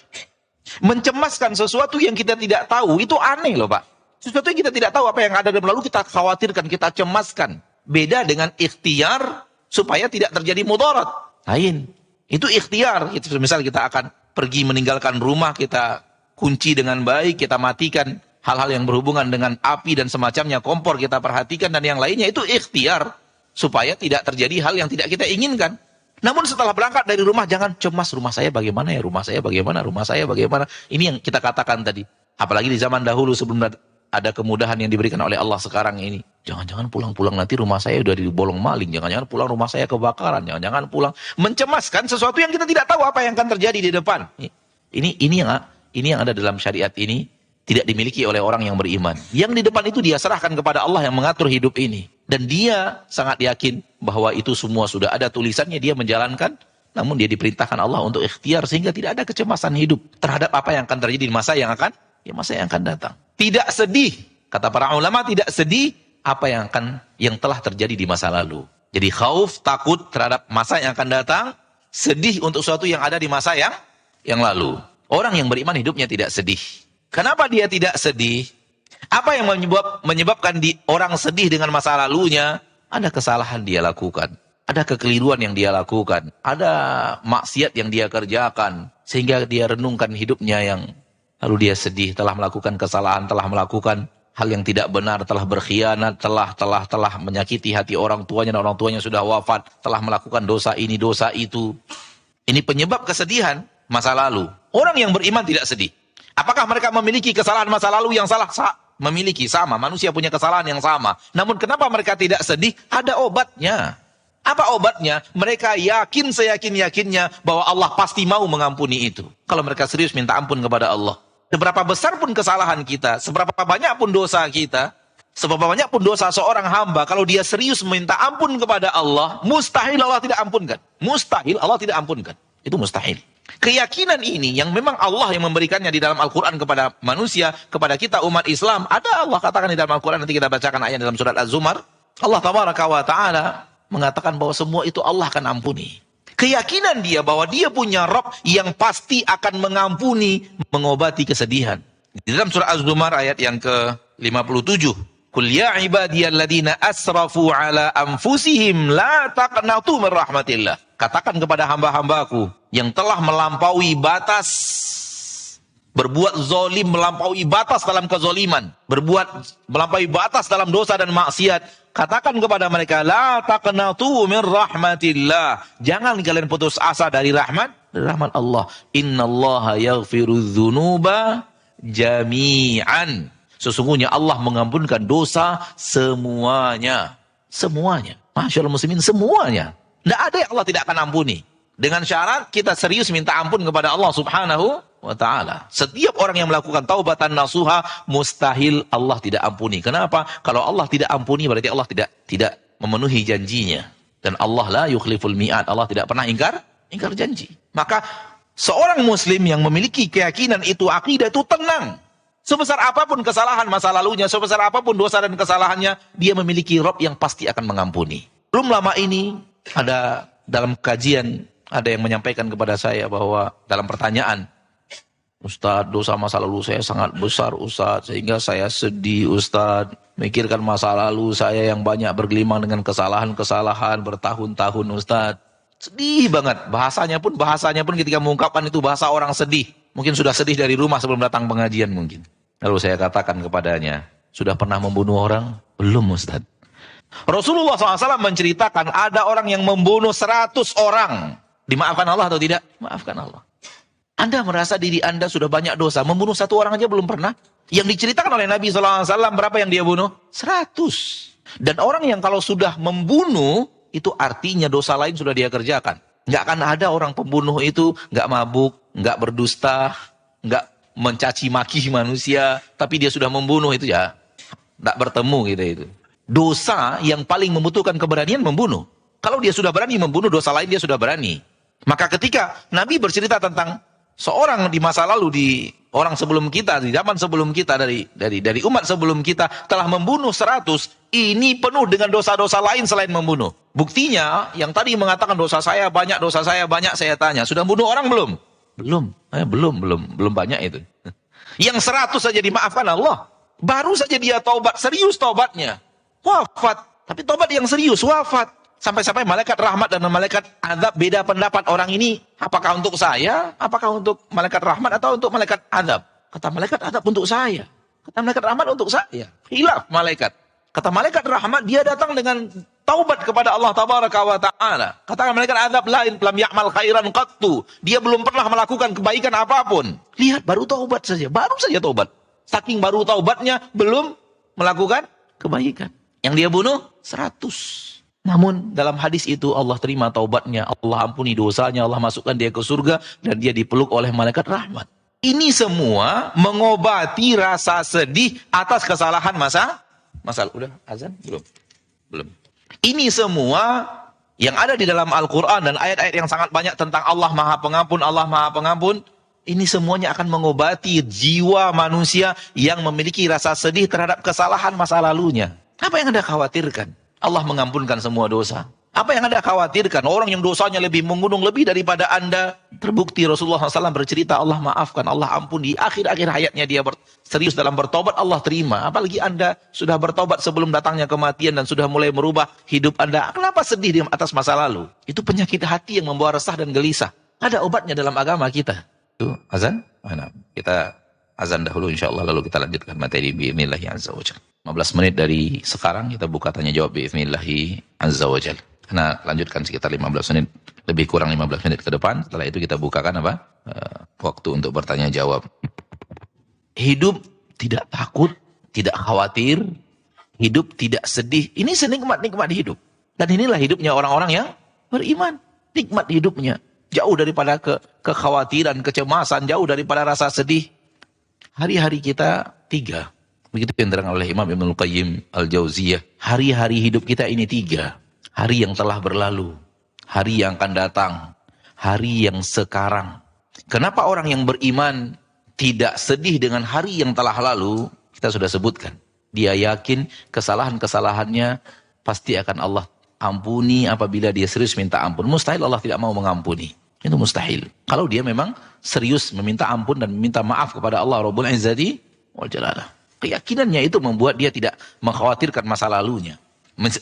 Mencemaskan sesuatu yang kita tidak tahu, itu aneh loh Pak. Sesuatu yang kita tidak tahu apa yang ada dan lalu kita khawatirkan, kita cemaskan. Beda dengan ikhtiar supaya tidak terjadi mudarat. Lain. Itu ikhtiar. Misal kita akan pergi meninggalkan rumah, kita kunci dengan baik, kita matikan hal-hal yang berhubungan dengan api dan semacamnya, kompor kita perhatikan dan yang lainnya, itu ikhtiar supaya tidak terjadi hal yang tidak kita inginkan. Namun setelah berangkat dari rumah, jangan cemas, rumah saya bagaimana ya, rumah saya bagaimana. Ini yang kita katakan tadi. Apalagi di zaman dahulu sebelum ada kemudahan yang diberikan oleh Allah sekarang ini. Jangan-jangan pulang-pulang nanti rumah saya udah dibolong maling. Jangan-jangan pulang rumah saya kebakaran. Jangan-jangan pulang. Mencemaskan sesuatu yang kita tidak tahu apa yang akan terjadi di depan. Ini yang ada dalam syariat ini tidak dimiliki oleh orang yang beriman. Yang di depan itu dia serahkan kepada Allah yang mengatur hidup ini. Dan dia sangat yakin bahwa itu semua sudah ada tulisannya, dia menjalankan. Namun dia diperintahkan Allah untuk ikhtiar sehingga tidak ada kecemasan hidup terhadap apa yang akan terjadi di masa yang akan datang. Tidak sedih, kata para ulama, tidak sedih apa yang telah terjadi di masa lalu. Jadi khauf, takut terhadap masa yang akan datang, sedih untuk sesuatu yang ada di masa yang lalu. Orang yang beriman hidupnya tidak sedih. Kenapa dia tidak sedih? Apa yang menyebabkan orang sedih dengan masa lalunya? Ada kesalahan dia lakukan. Ada kekeliruan yang dia lakukan. Ada maksiat yang dia kerjakan. Sehingga dia renungkan hidupnya yang lalu dia sedih, telah melakukan kesalahan, telah melakukan hal yang tidak benar, telah berkhianat, telah menyakiti hati orang tuanya, dan orang tuanya sudah wafat, telah melakukan dosa ini, dosa itu. Ini penyebab kesedihan masa lalu. Orang yang beriman tidak sedih. Apakah mereka memiliki kesalahan masa lalu yang salah? Memiliki, sama. Manusia punya kesalahan yang sama. Namun kenapa mereka tidak sedih? Ada obatnya. Apa obatnya? Mereka yakin seyakin-yakinnya bahwa Allah pasti mau mengampuni itu. Kalau mereka serius minta ampun kepada Allah. Seberapa besar pun kesalahan kita, seberapa banyak pun dosa kita, seberapa banyak pun dosa seorang hamba, kalau dia serius meminta ampun kepada Allah, mustahil Allah tidak ampunkan. Mustahil Allah tidak ampunkan. Itu mustahil. Keyakinan ini yang memang Allah yang memberikannya di dalam Al-Quran kepada manusia, kepada kita umat Islam. Ada Allah katakan di dalam Al-Quran, nanti kita bacakan ayat dalam surat Az-Zumar. Allah tabaraka wa ta'ala mengatakan bahwa semua itu Allah akan ampuni. Keyakinan dia bahwa dia punya Rabb yang pasti akan mengampuni, mengobati kesedihan. Di dalam surah Az-Zumar ayat yang ke-57. Qul ya ibadiyalladzina asrafu ala anfusihim la taqnatu min rahmatillah. Katakan kepada hamba-hambaku yang telah melampaui batas, berbuat zalim, melampaui batas dalam kezaliman, melampaui batas dalam dosa dan maksiat. Katakan kepada mereka, la taqnatu min rahmatillah. Jangan kalian putus asa dari rahmat Allah. Innallaha yaghfirudz dzunuba jami'an. Sesungguhnya Allah mengampunkan dosa semuanya. Semuanya. Masyaallah muslimin, semuanya. Tidak ada yang Allah tidak akan ampuni. Dengan syarat kita serius minta ampun kepada Allah subhanahu wa ta'ala. Setiap orang yang melakukan taubatan nasuha, mustahil Allah tidak ampuni. Kenapa? Kalau Allah tidak ampuni, berarti Allah tidak memenuhi janjinya. Dan Allah la yukhliful mi'ad. Allah tidak pernah ingkar janji. Maka seorang muslim yang memiliki keyakinan itu, akidah itu tenang. Sebesar apapun kesalahan masa lalunya, sebesar apapun dosa dan kesalahannya, dia memiliki Rabb yang pasti akan mengampuni. Belum lama ini, ada dalam kajian, ada yang menyampaikan kepada saya bahwa dalam pertanyaan, Ustaz, dosa masa lalu saya sangat besar Ustaz, sehingga saya sedih Ustaz, mikirkan masa lalu saya yang banyak bergelimang dengan kesalahan-kesalahan bertahun-tahun Ustaz. Sedih banget, bahasanya pun ketika mengungkapkan itu bahasa orang sedih. Mungkin sudah sedih dari rumah sebelum datang pengajian mungkin. Lalu saya katakan kepadanya, sudah pernah membunuh orang? Belum Ustaz. Rasulullah SAW menceritakan ada orang yang membunuh 100 orang. Dimaafkan Allah atau tidak? Maafkan Allah. Anda merasa diri Anda sudah banyak dosa. Membunuh 1 orang aja belum pernah. Yang diceritakan oleh Nabi SAW, berapa yang dia bunuh? 100. Dan orang yang kalau sudah membunuh, itu artinya dosa lain sudah dia kerjakan. Nggak akan ada orang pembunuh itu nggak mabuk, nggak berdusta, nggak mencaci maki manusia. Tapi dia sudah membunuh itu ya. Nggak bertemu gitu itu. Dosa yang paling membutuhkan keberanian membunuh. Kalau dia sudah berani membunuh, dosa lain dia sudah berani. Maka ketika Nabi bercerita tentang seorang di masa lalu, di orang sebelum kita, di zaman sebelum kita, dari umat sebelum kita, telah membunuh 100, ini penuh dengan dosa-dosa lain selain membunuh. Buktinya, yang tadi mengatakan dosa saya banyak, saya tanya, sudah bunuh orang belum? Belum banyak itu. Yang 100 saja dimaafkan Allah. Baru saja dia taubat, serius taubatnya. Wafat, tapi tobat yang serius, wafat. Sampai-sampai malaikat rahmat dan malaikat azab beda pendapat orang ini. Apakah untuk saya? Apakah untuk malaikat rahmat atau untuk malaikat azab? Kata malaikat azab untuk saya. Kata malaikat rahmat untuk saya. Khilaf malaikat. Kata malaikat rahmat, dia datang dengan taubat kepada Allah tabaraka wa ta'ala. Kata malaikat azab lain, lam ya'mal khairan qattu. Dia belum pernah melakukan kebaikan apapun. Lihat, baru taubat saja. Baru saja taubat. Saking baru taubatnya, belum melakukan kebaikan. Yang dia bunuh 100. Namun dalam hadis itu Allah terima taubatnya, Allah ampuni dosanya, Allah masukkan dia ke surga dan dia dipeluk oleh malaikat rahmat. Ini semua mengobati rasa sedih atas kesalahan masa udah azan belum. Ini semua yang ada di dalam Al-Qur'an dan ayat-ayat yang sangat banyak tentang Allah Maha Pengampun, ini semuanya akan mengobati jiwa manusia yang memiliki rasa sedih terhadap kesalahan masa lalunya. Apa yang Anda khawatirkan? Allah mengampunkan semua dosa. Apa yang Anda khawatirkan? Orang yang dosanya lebih menggunung lebih daripada Anda. Terbukti Rasulullah SAW bercerita, Allah maafkan, Allah ampuni. Di akhir-akhir hayatnya dia serius dalam bertobat, Allah terima. Apalagi Anda sudah bertobat sebelum datangnya kematian dan sudah mulai merubah hidup Anda. Kenapa sedih di atas masa lalu? Itu penyakit hati yang membawa resah dan gelisah. Ada obatnya dalam agama kita. Itu azan. Mana? Kita azan dahulu insyaAllah, lalu kita lanjutkan materi bi'idhnillahi azza wa jalla. 15 menit dari sekarang kita buka tanya jawab bi'idhnillahi azza wa jalla. Nah, lanjutkan sekitar 15 menit, lebih kurang 15 menit ke depan. Setelah itu kita bukakan waktu untuk bertanya jawab. Hidup tidak takut, tidak khawatir, hidup tidak sedih. Ini senikmat-nikmat hidup. Dan inilah hidupnya orang-orang yang beriman. Nikmat hidupnya. Jauh daripada kekhawatiran, kecemasan, jauh daripada rasa sedih. Hari-hari kita 3. Begitu yang diterangkan oleh Imam Ibnul Qayyim Al-Jauziyah. Hari-hari hidup kita ini 3. Hari yang telah berlalu, hari yang akan datang, hari yang sekarang. Kenapa orang yang beriman tidak sedih dengan hari yang telah lalu? Kita sudah sebutkan. Dia yakin kesalahan-kesalahannya pasti akan Allah ampuni apabila dia serius minta ampun. Mustahil Allah tidak mau mengampuni. Itu mustahil. Kalau dia memang serius meminta ampun dan meminta maaf kepada Allah Rabbul Izzati wal Jalalah. Keyakinannya itu membuat dia tidak mengkhawatirkan masa lalunya.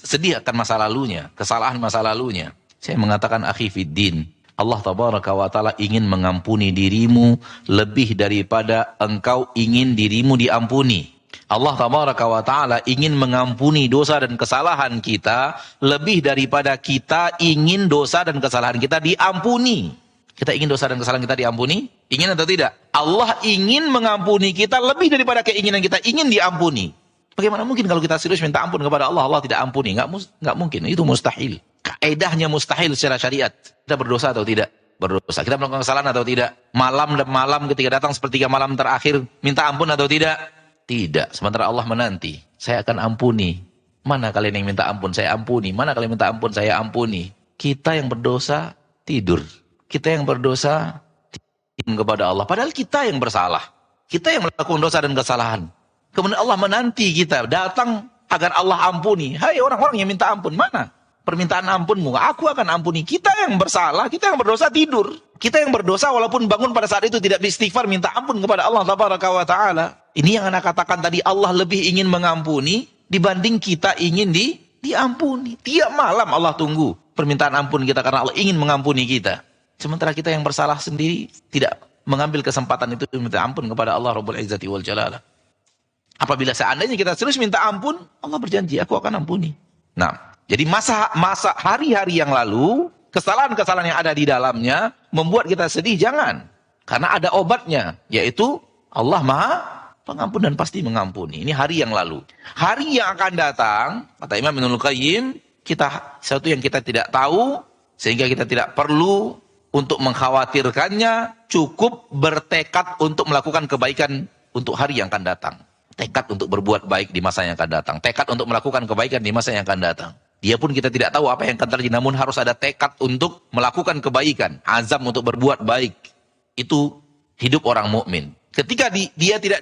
Sedih akan masa lalunya, kesalahan masa lalunya. Saya mengatakan akhi fiddin, Allah tabaraka wa ta'ala ingin mengampuni dirimu lebih daripada engkau ingin dirimu diampuni. Allah tabaraka wa ta'ala ingin mengampuni dosa dan kesalahan kita lebih daripada kita ingin dosa dan kesalahan kita diampuni. Kita ingin dosa dan kesalahan kita diampuni? Ingin atau tidak? Allah ingin mengampuni kita lebih daripada keinginan kita ingin diampuni. Bagaimana mungkin kalau kita serius minta ampun kepada Allah, Allah tidak ampuni? Nggak mungkin, itu mustahil. Kaedahnya mustahil secara syariat. Kita berdosa atau tidak? Berdosa. Kita melakukan kesalahan atau tidak? Malam ketika datang sepertiga malam terakhir, minta ampun atau tidak? Tidak. Sementara Allah menanti. Saya akan ampuni. Mana kalian yang minta ampun? Saya ampuni. Mana kalian minta ampun? Saya ampuni. Kita yang berdosa, tidur. Kita yang berdosa, tidur kepada Allah. Padahal kita yang bersalah. Kita yang melakukan dosa dan kesalahan. Kemudian Allah menanti kita datang agar Allah ampuni. Hai orang-orang yang minta ampun, mana permintaan ampunmu? Aku akan ampuni. Kita yang bersalah, kita yang berdosa tidur. Kita yang berdosa walaupun bangun pada saat itu tidak beristighfar minta ampun kepada Allah tabaraka wa ta'ala. Ini yang anak katakan tadi, Allah lebih ingin mengampuni dibanding kita ingin diampuni. Tiap malam Allah tunggu permintaan ampun kita karena Allah ingin mengampuni kita. Sementara kita yang bersalah sendiri tidak mengambil kesempatan itu minta ampun kepada Allah Rabbul Izzati wal Jalalah. Apabila seandainya kita serius minta ampun, Allah berjanji, aku akan ampuni. Nah, jadi masa hari-hari yang lalu, kesalahan-kesalahan yang ada di dalamnya, membuat kita sedih, jangan. Karena ada obatnya, yaitu Allah Maha Pengampun dan pasti mengampuni. Ini hari yang lalu. Hari yang akan datang, kata Imam Ibnul Qayyim, sesuatu yang kita tidak tahu, sehingga kita tidak perlu untuk mengkhawatirkannya, cukup bertekad untuk melakukan kebaikan untuk hari yang akan datang. Tekad untuk berbuat baik di masa yang akan datang. Tekad untuk melakukan kebaikan di masa yang akan datang. Dia pun kita tidak tahu apa yang akan terjadi. Namun harus ada tekad untuk melakukan kebaikan. Azam untuk berbuat baik. Itu hidup orang mukmin. Ketika dia tidak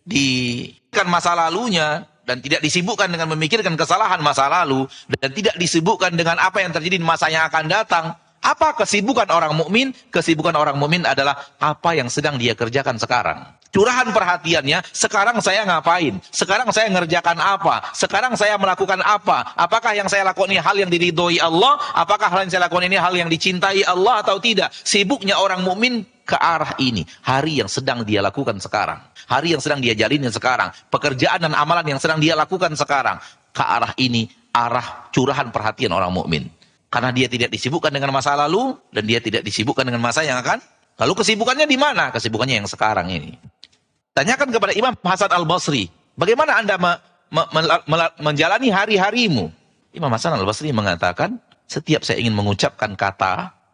dikan masa lalunya. Dan tidak disibukkan dengan memikirkan kesalahan masa lalu. Dan tidak disibukkan dengan apa yang terjadi di masa yang akan datang. Apa kesibukan orang mukmin? Kesibukan orang mukmin adalah apa yang sedang dia kerjakan sekarang. Curahan perhatiannya, sekarang saya ngapain? Sekarang saya ngerjakan apa? Sekarang saya melakukan apa? Apakah yang saya lakukan ini hal yang diridhoi Allah? Apakah hal yang saya lakukan ini hal yang dicintai Allah atau tidak? Sibuknya orang mukmin ke arah ini. Hari yang sedang dia lakukan sekarang. Hari yang sedang dia jalani sekarang. Pekerjaan dan amalan yang sedang dia lakukan sekarang. Ke arah ini, arah curahan perhatian orang mukmin. Karena dia tidak disibukkan dengan masa lalu dan dia tidak disibukkan dengan masa yang akan. Lalu kesibukannya di mana? Kesibukannya yang sekarang ini. Tanyakan kepada Imam Hasan Al-Basri, bagaimana Anda menjalani hari-harimu? Imam Hasan Al-Basri mengatakan, setiap saya ingin mengucapkan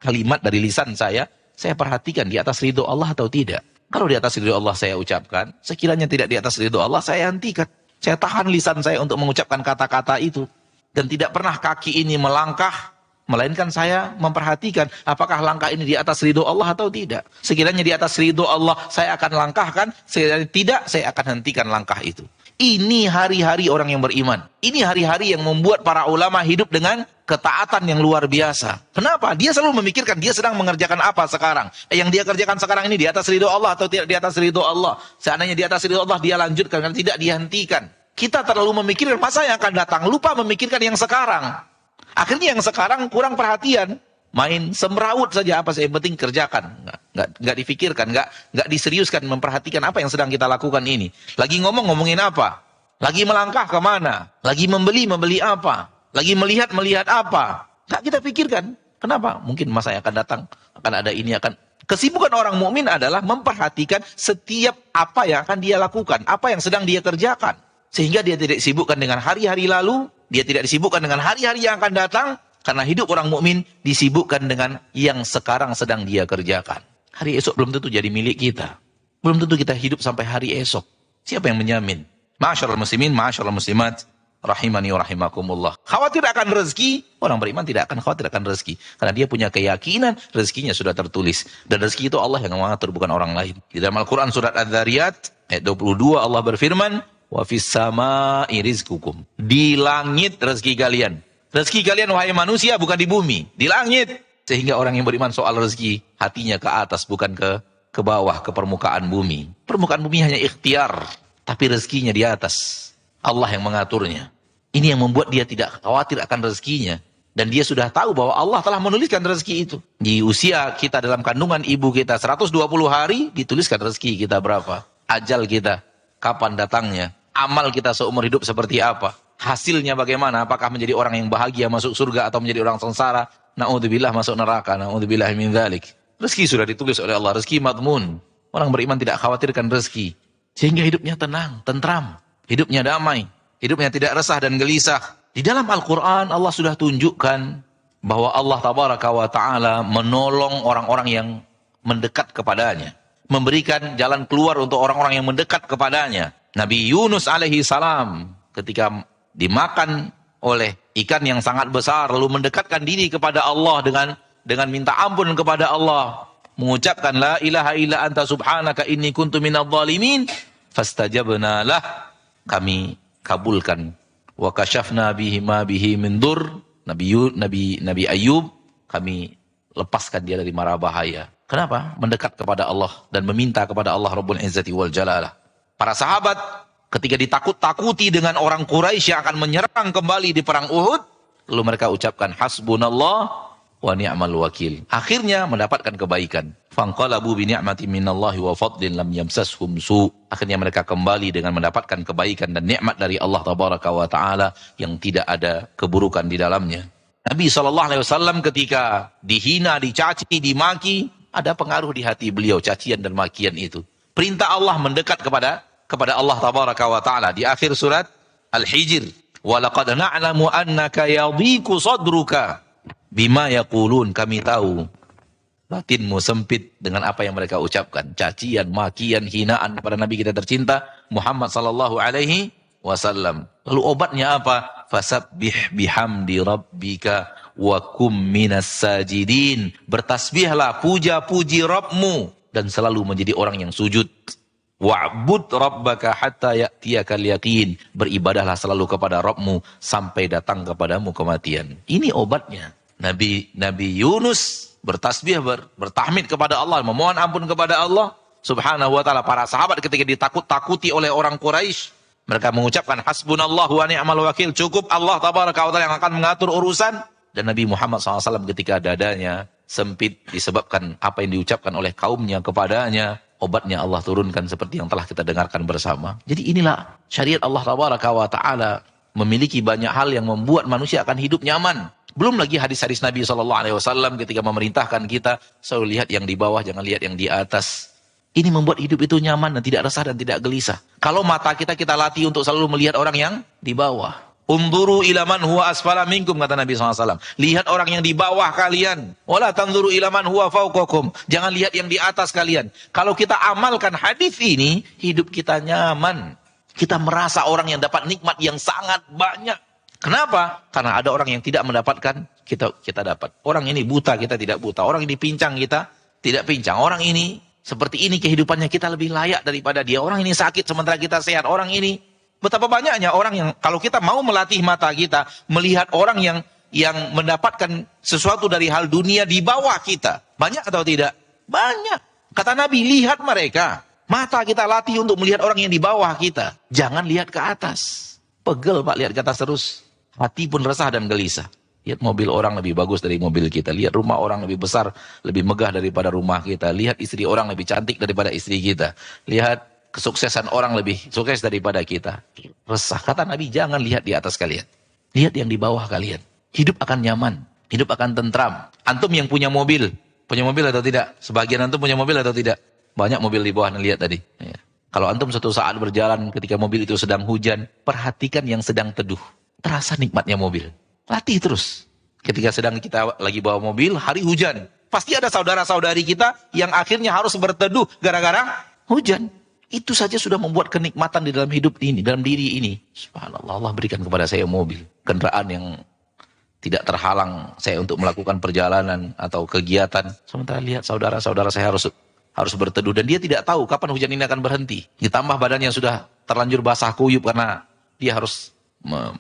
kalimat dari lisan saya perhatikan di atas ridho Allah atau tidak. Kalau di atas ridho Allah saya ucapkan, sekiranya tidak di atas ridho Allah saya hentikan. Saya tahan lisan saya untuk mengucapkan kata-kata itu. Dan tidak pernah kaki ini melangkah, melainkan saya memperhatikan apakah langkah ini di atas ridho Allah atau tidak. Sekiranya di atas ridho Allah saya akan langkahkan, sekiranya tidak saya akan hentikan langkah itu. Ini hari-hari orang yang beriman. Ini hari-hari yang membuat para ulama hidup dengan ketaatan yang luar biasa. Kenapa? Dia selalu memikirkan dia sedang mengerjakan apa sekarang. Yang dia kerjakan sekarang ini di atas ridho Allah atau tidak di atas ridho Allah. Seandainya di atas ridho Allah dia lanjutkan, karena tidak dihentikan. Kita terlalu memikirkan masa yang akan datang, lupa memikirkan yang sekarang. Akhirnya yang sekarang kurang perhatian. Main semrawut saja, apa sih yang penting kerjakan, nggak difikirkan, nggak diseriuskan memperhatikan apa yang sedang kita lakukan ini. Lagi ngomongin apa, lagi melangkah kemana, lagi membeli apa, lagi melihat apa, nggak kita pikirkan. Kenapa? Mungkin masa yang akan datang akan ada ini, akan. Kesibukan orang mukmin adalah memperhatikan setiap apa yang akan dia lakukan, apa yang sedang dia kerjakan, sehingga dia tidak disibukkan dengan hari-hari lalu, dia tidak disibukkan dengan hari-hari yang akan datang. Karena hidup orang mukmin disibukkan dengan yang sekarang sedang dia kerjakan. Hari esok belum tentu jadi milik kita. Belum tentu kita hidup sampai hari esok. Siapa yang menjamin? Ma'asyiral muslimin, ma'asyiral muslimat, rahimani wa rahimakumullah. Khawatir akan rezeki, orang beriman tidak akan khawatir akan rezeki. Karena dia punya keyakinan rezekinya sudah tertulis. Dan rezeki itu Allah yang mengatur, bukan orang lain. Di dalam Al-Quran surat Adz-Dzariyat ayat 22 Allah berfirman, wa fis sama'i rizqukum. Di langit rezeki kalian. Rezeki kalian wahai manusia bukan di bumi, di langit. Sehingga orang yang beriman soal rezeki, hatinya ke atas bukan ke bawah, ke permukaan bumi. Permukaan bumi hanya ikhtiar, tapi rezekinya di atas. Allah yang mengaturnya. Ini yang membuat dia tidak khawatir akan rezekinya. Dan dia sudah tahu bahwa Allah telah menuliskan rezeki itu. Di usia kita dalam kandungan ibu kita 120 hari, dituliskan rezeki kita berapa. Ajal kita, kapan datangnya. Amal kita seumur hidup seperti apa. Hasilnya bagaimana? Apakah menjadi orang yang bahagia masuk surga atau menjadi orang sengsara? Na'udzubillah masuk neraka. Na'udzubillah min dzalik. Rezeki sudah ditulis oleh Allah. Rezeki madmun. Orang beriman tidak khawatirkan rezeki. Sehingga hidupnya tenang, tentram. Hidupnya damai. Hidupnya tidak resah dan gelisah. Di dalam Al-Quran Allah sudah tunjukkan bahwa Allah tabaraka wa ta'ala menolong orang-orang yang mendekat kepadanya. Memberikan jalan keluar untuk orang-orang yang mendekat kepadanya. Nabi Yunus alaihi salam ketika dimakan oleh ikan yang sangat besar, lalu mendekatkan diri kepada Allah dengan minta ampun kepada Allah, mengucapkan la ilaha illa anta subhanaka inni kuntu minadh dhalimin, fastajabna lah, kami kabulkan, wa kashafna bihi ma bihi min dur, Nabi Ayub, kami lepaskan dia dari mara bahaya. Kenapa? Mendekat kepada Allah dan meminta kepada Allah Rabbul Izzati wal Jalalah. Para sahabat ketika ditakut-takuti dengan orang Quraisy yang akan menyerang kembali di perang Uhud, lalu mereka ucapkan hasbunallah wa ni'mal wakil. Akhirnya mendapatkan kebaikan. Fanqalabu bi ni'matin minallahi wa fadlin lam yamsashum su. Akhirnya mereka kembali dengan mendapatkan kebaikan dan nikmat dari Allah tabaraka wa taala yang tidak ada keburukan di dalamnya. Nabi SAW ketika dihina, dicaci, dimaki, ada pengaruh di hati beliau cacian dan makian itu. Perintah Allah mendekat kepada Allah tabaraka wa ta'ala di akhir surat Al-Hijr, wa laqad na'lamu annaka yadhiqu sadruka bima yaqulun. Kami tahu batinmu sempit dengan apa yang mereka ucapkan, cacian, makian, hinaan kepada Nabi kita tercinta Muhammad sallallahu alaihi wasallam. Lalu obatnya apa? Fasabbih bihamdi rabbika wa kum minas sajidin. Bertasbihlah, puja-puji Rabbmu dan selalu menjadi orang yang sujud. Wa'bud rabbaka hatta ya'tiyakal yaqin. Beribadahlah selalu kepada Rabbmu sampai datang kepadamu kematian. Ini obatnya. Nabi Yunus bertasbih, bertahmid kepada Allah, memohon ampun kepada Allah subhanahu wa ta'ala. Para sahabat ketika ditakut-takuti oleh orang Quraisy, mereka mengucapkan hasbunallahu wa ni'mal wakil. Cukup Allah tabaraka wa ta'ala yang akan mengatur urusan. Dan Nabi Muhammad SAW ketika dadanya sempit disebabkan apa yang diucapkan oleh kaumnya kepadanya, obatnya Allah turunkan seperti yang telah kita dengarkan bersama. Jadi inilah syariat Allah tabaraka wa ta'ala, memiliki banyak hal yang membuat manusia akan hidup nyaman. Belum lagi hadis-hadis Nabi SAW ketika memerintahkan kita selalu lihat yang di bawah, jangan lihat yang di atas. Ini membuat hidup itu nyaman dan tidak resah dan tidak gelisah. Kalau mata kita latih untuk selalu melihat orang yang di bawah. Unduru ilaman huwa asfala minkum, kata Nabi SAW. Lihat orang yang di bawah kalian. Wala tanzuru ilaman huwa fauqakum. Jangan lihat yang di atas kalian. Kalau kita amalkan hadis ini, hidup kita nyaman. Kita merasa orang yang dapat nikmat yang sangat banyak. Kenapa? Karena ada orang yang tidak mendapatkan, kita dapat. Orang ini buta, kita tidak buta. Orang ini pincang, kita tidak pincang. Orang ini seperti ini kehidupannya, kita lebih layak daripada dia. Orang ini sakit sementara kita sehat. Orang ini Betapa banyaknya orang yang, kalau kita mau melatih mata kita, melihat orang yang mendapatkan sesuatu dari hal dunia di bawah kita. Banyak atau tidak? Banyak. Kata Nabi, lihat mereka. Mata kita latih untuk melihat orang yang di bawah kita. Jangan lihat ke atas. Pegel Pak, lihat ke atas terus. Hati pun resah dan gelisah. Lihat mobil orang lebih bagus dari mobil kita. Lihat rumah orang lebih besar, lebih megah daripada rumah kita. Lihat istri orang lebih cantik daripada istri kita. Lihat kesuksesan orang lebih sukses daripada kita. Resah. Kata Nabi, jangan lihat di atas kalian. Lihat yang di bawah kalian. Hidup akan nyaman. Hidup akan tentram. Antum yang punya mobil. Punya mobil atau tidak? Sebagian antum punya mobil atau tidak? Banyak mobil di bawah, lihat tadi. Ya. Kalau antum suatu saat berjalan ketika mobil itu sedang hujan, perhatikan yang sedang teduh. Terasa nikmatnya mobil. Latih terus. Ketika sedang kita lagi bawa mobil, hari hujan. Pasti ada saudara-saudari kita yang akhirnya harus berteduh gara-gara hujan. Itu saja sudah membuat kenikmatan di dalam hidup ini, dalam diri ini. Subhanallah, Allah berikan kepada saya mobil. Kendaraan yang tidak terhalang saya untuk melakukan perjalanan atau kegiatan. Sementara lihat saudara-saudara saya harus berteduh. Dan dia tidak tahu kapan hujan ini akan berhenti. Ditambah badannya sudah terlanjur basah kuyup karena dia harus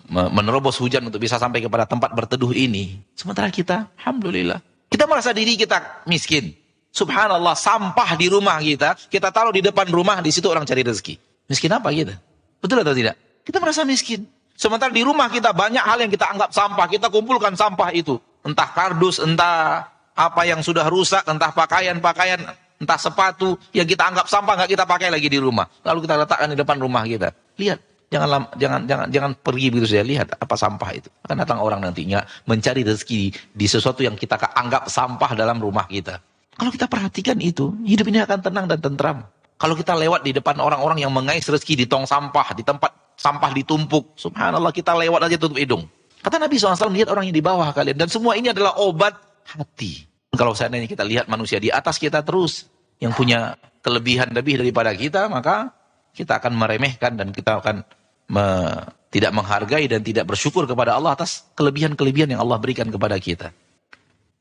menerobos hujan untuk bisa sampai kepada tempat berteduh ini. Sementara kita, alhamdulillah. Kita merasa diri kita miskin. Subhanallah, sampah di rumah kita taruh di depan rumah, di situ orang cari rezeki. Miskin apa kita? Betul atau tidak? Kita merasa miskin. Sementara di rumah kita banyak hal yang kita anggap sampah, kita kumpulkan sampah itu. Entah kardus, entah apa yang sudah rusak, entah pakaian-pakaian, entah sepatu yang kita anggap sampah nggak kita pakai lagi di rumah. Lalu kita letakkan di depan rumah kita. Lihat, jangan pergi begitu saja. Lihat apa sampah itu. Akan datang orang nantinya mencari rezeki di sesuatu yang kita anggap sampah dalam rumah kita. Kalau kita perhatikan itu, hidup ini akan tenang dan tentram. Kalau kita lewat di depan orang-orang yang mengais rezeki di tong sampah, di tempat sampah ditumpuk, subhanallah, kita lewat aja tutup hidung. Kata Nabi SAW, lihat orang yang di bawah kalian. Dan semua ini adalah obat hati. Kalau seandainya kita lihat manusia di atas kita terus, yang punya kelebihan lebih daripada kita, maka kita akan meremehkan dan kita akan tidak menghargai dan tidak bersyukur kepada Allah atas kelebihan-kelebihan yang Allah berikan kepada kita.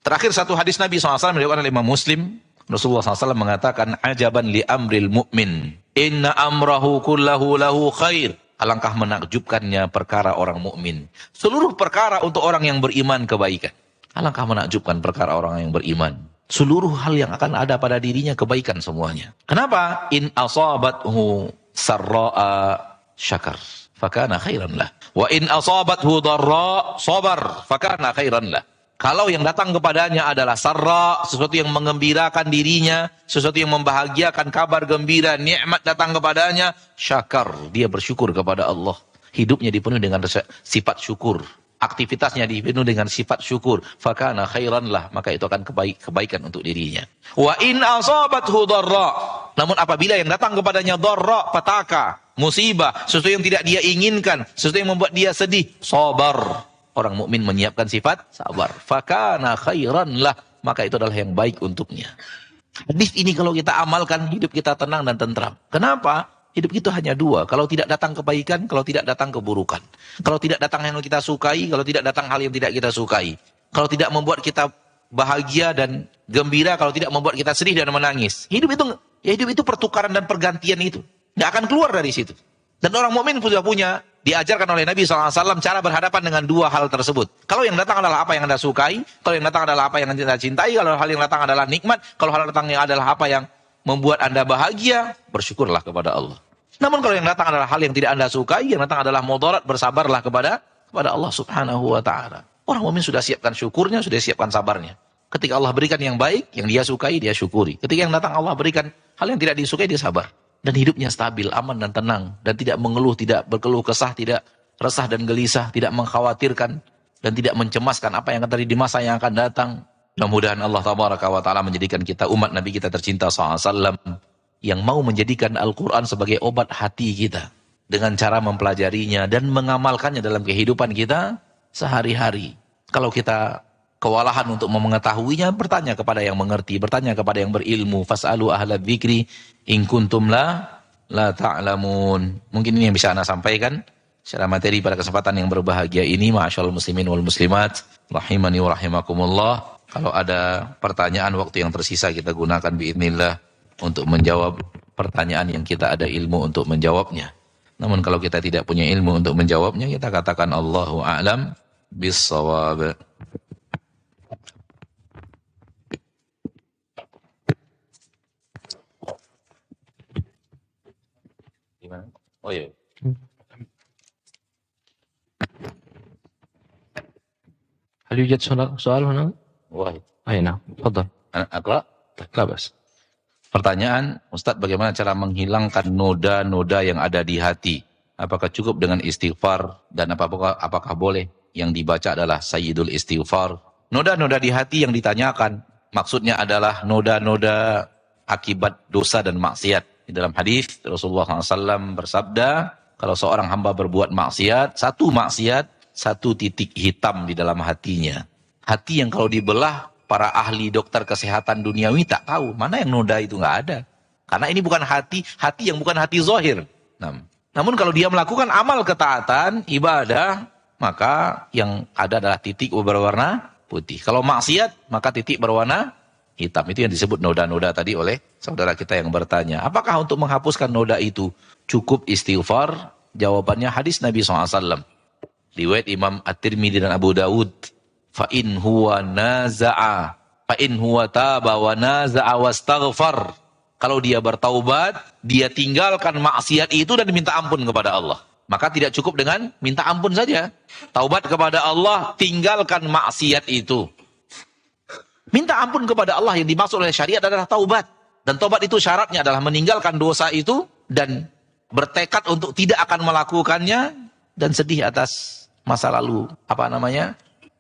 Terakhir satu hadis Nabi SAW diriwayatkan oleh Imam Muslim. Rasulullah SAW mengatakan, ajaban li amril mu'min, inna amrahu kullahu lahu khair. Alangkah menakjubkannya perkara orang mukmin. Seluruh perkara untuk orang yang beriman kebaikan. Alangkah menakjubkan perkara orang yang beriman. Seluruh hal yang akan ada pada dirinya kebaikan semuanya. Kenapa? In asabathu sarra'a syakar, fakana khairan lah. Wa in asabathu dharra sabar, fakana khairan lah. Kalau yang datang kepadanya adalah sarra, sesuatu yang mengembirakan dirinya, sesuatu yang membahagiakan, kabar gembira, nikmat datang kepadanya, syakar, dia bersyukur kepada Allah. Hidupnya dipenuhi dengan sifat syukur. Aktivitasnya dipenuhi dengan sifat syukur. Fakana khairan lah, maka itu akan kebaikan untuk dirinya. Wa in asabathu dharra. Namun apabila yang datang kepadanya dharra, petaka, musibah, sesuatu yang tidak dia inginkan, sesuatu yang membuat dia sedih, sabar. Orang mukmin menyiapkan sifat sabar. Fakana khairan lah, maka itu adalah yang baik untuknya. Hadis ini kalau kita amalkan, hidup kita tenang dan tentram. Kenapa? Hidup itu hanya dua. Kalau tidak datang kebaikan, kalau tidak datang keburukan. Kalau tidak datang yang kita sukai, kalau tidak datang hal yang tidak kita sukai. Kalau tidak membuat kita bahagia dan gembira, kalau tidak membuat kita sedih dan menangis. Hidup itu pertukaran dan pergantian itu. Nggak akan keluar dari situ. Dan orang mukmin sudah punya, diajarkan oleh Nabi SAW cara berhadapan dengan dua hal tersebut. Kalau yang datang adalah apa yang Anda sukai, kalau yang datang adalah apa yang Anda cintai, kalau hal yang datang adalah nikmat, kalau hal yang datang adalah apa yang membuat Anda bahagia, bersyukurlah kepada Allah. Namun kalau yang datang adalah hal yang tidak Anda sukai, yang datang adalah mudarat, bersabarlah kepada Allah Subhanahu wa ta'ala. Orang mukmin sudah siapkan syukurnya, sudah siapkan sabarnya. Ketika Allah berikan yang baik, yang dia sukai, dia syukuri. Ketika yang datang Allah berikan hal yang tidak disukai, dia sabar. Dan hidupnya stabil, aman dan tenang. Dan tidak mengeluh, tidak berkeluh kesah, tidak resah dan gelisah, tidak mengkhawatirkan, dan tidak mencemaskan apa yang akan terjadi di masa yang akan datang. Mudah-mudahan Allah Tabaraka wa Ta'ala menjadikan kita umat Nabi kita tercinta SAW yang mau menjadikan Al-Quran sebagai obat hati kita. Dengan cara mempelajarinya dan mengamalkannya dalam kehidupan kita sehari-hari. Kalau kita kewalahan untuk mengetahuinya, bertanya kepada yang mengerti, bertanya kepada yang berilmu. Fas'alu ahla dzikri in kuntum la ta'lamun. Mungkin ini yang bisa Anda sampaikan secara materi pada kesempatan yang berbahagia ini. Ma'asyarul muslimin wal muslimat, rahimani wa rahimakumullah. Kalau ada pertanyaan, waktu yang tersisa kita gunakan biidznillah untuk menjawab pertanyaan yang kita ada ilmu untuk menjawabnya. Namun kalau kita tidak punya ilmu untuk menjawabnya, kita katakan Allahu a'lam bis-shawab. Gimana? Oh iya. هل يوجد سؤال هنا؟ Wahid. أي نعم تفضل. Aqra? لا بأس. Pertanyaan, Ustadz, bagaimana cara menghilangkan noda-noda yang ada di hati? Apakah cukup dengan istighfar dan apakah boleh yang dibaca adalah Sayyidul Istighfar? Noda-noda di hati yang ditanyakan maksudnya adalah noda-noda akibat dosa dan maksiat. Di dalam hadis Rasulullah SAW bersabda, kalau seorang hamba berbuat maksiat, satu titik hitam di dalam hatinya. Hati yang kalau dibelah, para ahli dokter kesehatan duniawi tak tahu mana yang noda itu, nggak ada. Karena ini bukan hati yang bukan hati zahir. Namun kalau dia melakukan amal ketaatan, ibadah, maka yang ada adalah titik berwarna putih. Kalau maksiat, maka titik berwarna hitam. Itu yang disebut noda-noda tadi oleh saudara kita yang bertanya. Apakah untuk menghapuskan noda itu cukup istighfar? Jawabannya hadis Nabi SAW. Riwayat Imam At-Tirmidzi dan Abu Dawud. Fa'in huwa naza'a. Fa'in huwa taba wa naza'a wastaghfar. Kalau dia bertaubat, dia tinggalkan maksiat itu dan minta ampun kepada Allah. Maka tidak cukup dengan minta ampun saja. Taubat kepada Allah, tinggalkan maksiat itu. Minta ampun kepada Allah yang dimaksud oleh syariat adalah taubat. Dan taubat itu syaratnya adalah meninggalkan dosa itu dan bertekad untuk tidak akan melakukannya dan sedih atas masa lalu.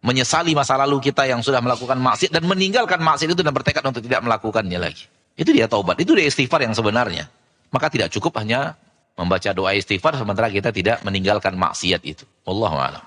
Menyesali masa lalu kita yang sudah melakukan maksiat dan meninggalkan maksiat itu dan bertekad untuk tidak melakukannya lagi. Itu dia taubat, itu dia istighfar yang sebenarnya. Maka tidak cukup hanya membaca doa istighfar sementara kita tidak meninggalkan maksiat itu. Wallahu a'lam.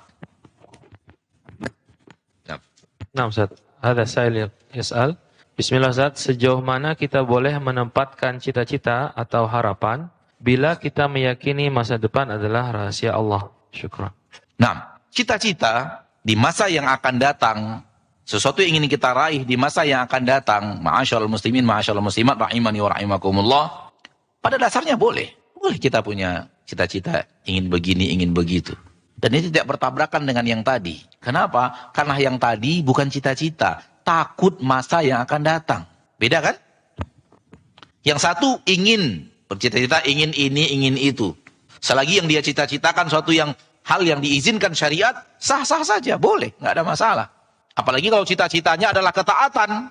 Nah, Ustaz. Ada saya yas'al. Bismillah Ustaz, sejauh mana kita boleh menempatkan cita-cita atau harapan bila kita meyakini masa depan adalah rahasia Allah? Syukran. Nah, cita-cita di masa yang akan datang, sesuatu yang ingin kita raih di masa yang akan datang, ma'asyarul muslimin, ma'asyarul muslimat, rahimani wa rahimakumullah, pada dasarnya boleh. Boleh kita punya cita-cita, ingin begini, ingin begitu. Dan ini tidak bertabrakan dengan yang tadi. Kenapa? Karena yang tadi bukan cita-cita, takut masa yang akan datang. Beda kan? Yang satu ingin, bercita-cita ingin ini, ingin itu. Selagi yang dia cita-citakan suatu hal yang diizinkan syariat, sah-sah saja, boleh, nggak ada masalah. Apalagi kalau cita-citanya adalah ketaatan.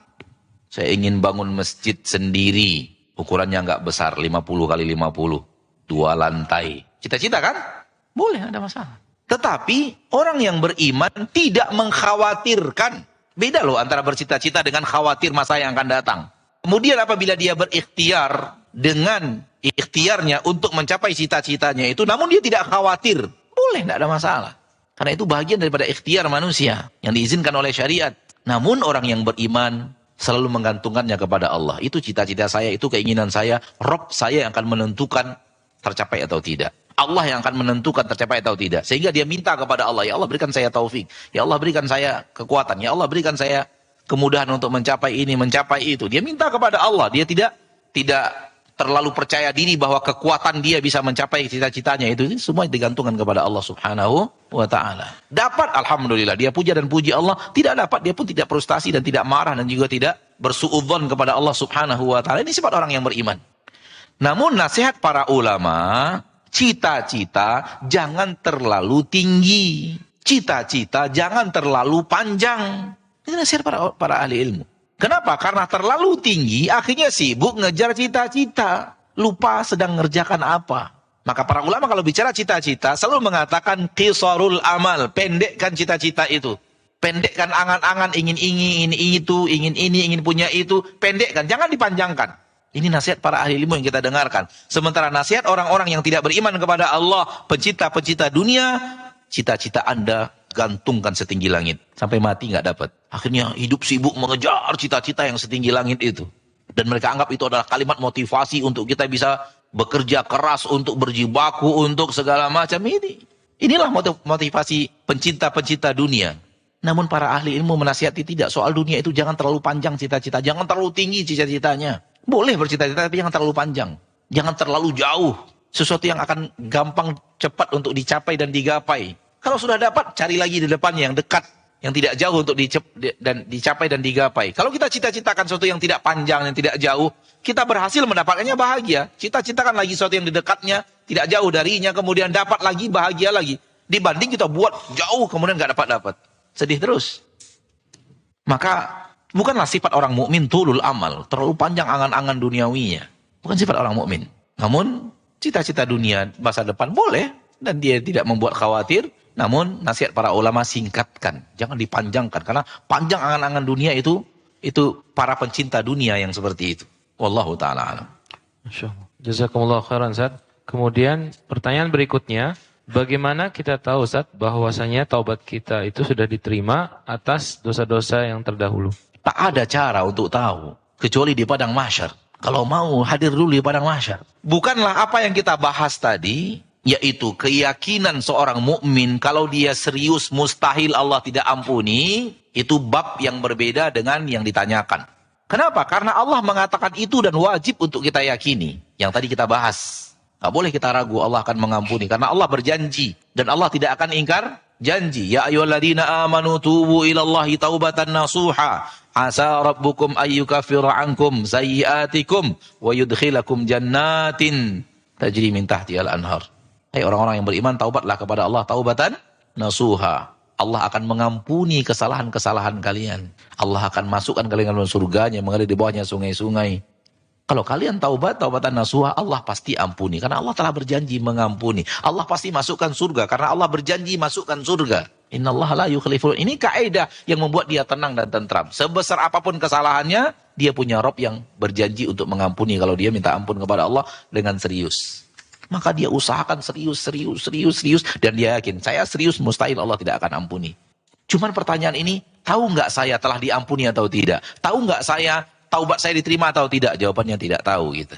Saya ingin bangun masjid sendiri, ukurannya nggak besar, 50 kali 50, 2 lantai. Cita-cita kan? Boleh, nggak ada masalah. Tetapi orang yang beriman tidak mengkhawatirkan. Beda loh antara bercita-cita dengan khawatir masa yang akan datang. Kemudian apabila dia berikhtiar dengan ikhtiarnya untuk mencapai cita-citanya itu, namun dia tidak khawatir, boleh, tidak ada masalah. Karena itu bagian daripada ikhtiar manusia yang diizinkan oleh syariat. Namun orang yang beriman selalu menggantungkannya kepada Allah. Itu cita-cita saya, itu keinginan saya, Rabb saya yang akan menentukan tercapai atau tidak. Allah yang akan menentukan tercapai atau tidak. Sehingga dia minta kepada Allah, ya Allah berikan saya taufik, ya Allah berikan saya kekuatan, ya Allah berikan saya kemudahan untuk mencapai ini, mencapai itu. Dia minta kepada Allah, dia tidak terlalu percaya diri bahwa kekuatan dia bisa mencapai cita-citanya. Itu semua digantungkan kepada Allah Subhanahu wa ta'ala. Dapat, alhamdulillah, dia puja dan puji Allah. Tidak dapat, dia pun tidak frustasi dan tidak marah dan juga tidak bersuudzon kepada Allah Subhanahu wa ta'ala. Ini sifat orang yang beriman. Namun nasihat para ulama, cita-cita jangan terlalu tinggi. Cita-cita jangan terlalu panjang. Ini nasihat para ahli ilmu. Kenapa? Karena terlalu tinggi, akhirnya sibuk ngejar cita-cita. Lupa sedang ngerjakan apa. Maka para ulama kalau bicara cita-cita, selalu mengatakan qisarul amal. Pendekkan cita-cita itu. Pendekkan angan-angan, ingin itu, ingin ini, ingin punya itu. Pendekkan, jangan dipanjangkan. Ini nasihat para ahli ilmu yang kita dengarkan. Sementara nasihat orang-orang yang tidak beriman kepada Allah, pencipta-pencipta dunia, cita-cita Anda gantungkan setinggi langit. Sampai mati nggak dapat. Akhirnya hidup sibuk mengejar cita-cita yang setinggi langit itu. Dan mereka anggap itu adalah kalimat motivasi untuk kita bisa bekerja keras, untuk berjibaku, untuk segala macam ini. Inilah motivasi pencinta-pencinta dunia. Namun para ahli ilmu menasihati tidak. Soal dunia itu jangan terlalu panjang cita-cita. Jangan terlalu tinggi cita-citanya. Boleh bercita-cita tapi jangan terlalu panjang. Jangan terlalu jauh. sesuatu yang akan gampang, cepat untuk dicapai dan digapai. Kalau sudah dapat, cari lagi di depannya yang dekat, yang tidak jauh untuk dicapai dan digapai. Kalau kita cita-citakan sesuatu yang tidak panjang, yang tidak jauh, kita berhasil mendapatkannya bahagia. Cita-citakan lagi sesuatu yang di dekatnya, tidak jauh darinya, kemudian dapat lagi, bahagia lagi. Dibanding kita buat jauh, kemudian nggak dapat-dapat. Sedih terus. Maka bukanlah sifat orang mukmin tulul amal, terlalu panjang angan-angan duniawinya. Bukan sifat orang mukmin. Namun cita-cita dunia masa depan boleh dan dia tidak membuat khawatir. Namun nasihat para ulama singkatkan, jangan dipanjangkan karena panjang angan-angan dunia itu para pencinta dunia yang seperti itu. Wallahu taala alam. Masyaallah. Jazakumullah khairan Ustaz. Kemudian pertanyaan berikutnya, bagaimana kita tahu Ustaz bahwasanya taubat kita itu sudah diterima atas dosa-dosa yang terdahulu? Tak ada cara untuk tahu kecuali di padang mahsyar. Kalau mau hadir dulu di padang mahsyar. Bukanlah apa yang kita bahas tadi, yaitu keyakinan seorang mukmin kalau dia serius mustahil Allah tidak ampuni, itu bab yang berbeda dengan yang ditanyakan. Kenapa? Karena Allah mengatakan itu dan wajib untuk kita yakini. Yang tadi kita bahas. Gak boleh kita ragu Allah akan mengampuni. Karena Allah berjanji. Dan Allah tidak akan ingkar janji. Ya ayyuhalladzina amanu tubu ilallahi taubatan nasuha. Asa rabbukum ayyukafira ankum sayyiatikum. Wa yudkhilakum jannatin tajri min tahtihal anhar. Hai orang-orang yang beriman, taubatlah kepada Allah taubatan nasuha. Allah akan mengampuni kesalahan-kesalahan kalian. Allah akan masukkan kalian ke dalam surganya, mengalir di bawahnya sungai-sungai. Kalau kalian taubatan nasuha, Allah pasti ampuni. Karena Allah telah berjanji mengampuni. Allah pasti masukkan surga. Karena Allah berjanji masukkan surga. Innallaha la yukhliful. Ini kaidah yang membuat dia tenang dan tentram. Sebesar apapun kesalahannya, dia punya Rabb yang berjanji untuk mengampuni. Kalau dia minta ampun kepada Allah dengan serius. Maka dia usahakan serius. Dan dia yakin, saya serius mustahil Allah tidak akan ampuni. Cuman pertanyaan ini, tahu nggak saya telah diampuni atau tidak? Tahu nggak saya, taubat saya diterima atau tidak? Jawabannya tidak tahu gitu.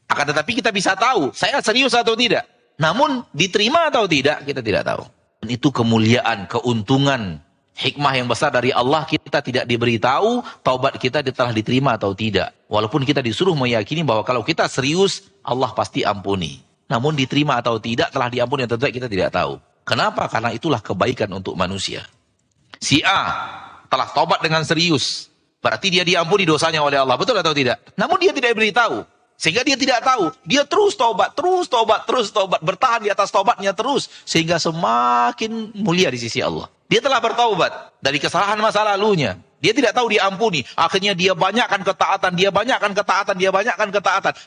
Akan tetapi kita bisa tahu, saya serius atau tidak. Namun diterima atau tidak, kita tidak tahu. Dan itu kemuliaan, keuntungan, hikmah yang besar dari Allah, kita tidak diberitahu taubat kita telah diterima atau tidak. Walaupun kita disuruh meyakini bahwa kalau kita serius, Allah pasti ampuni. Namun diterima atau tidak, telah diampuni atau tidak, kita tidak tahu. Kenapa? Karena itulah kebaikan untuk manusia. Si A telah taubat dengan serius. Berarti dia diampuni dosanya oleh Allah. Betul atau tidak? Namun dia tidak beritahu. Sehingga dia tidak tahu. Dia terus taubat. Bertahan di atas taubatnya terus. Sehingga semakin mulia di sisi Allah. Dia telah bertaubat dari kesalahan masa lalunya. Dia tidak tahu diampuni. Akhirnya dia banyakkan ketaatan.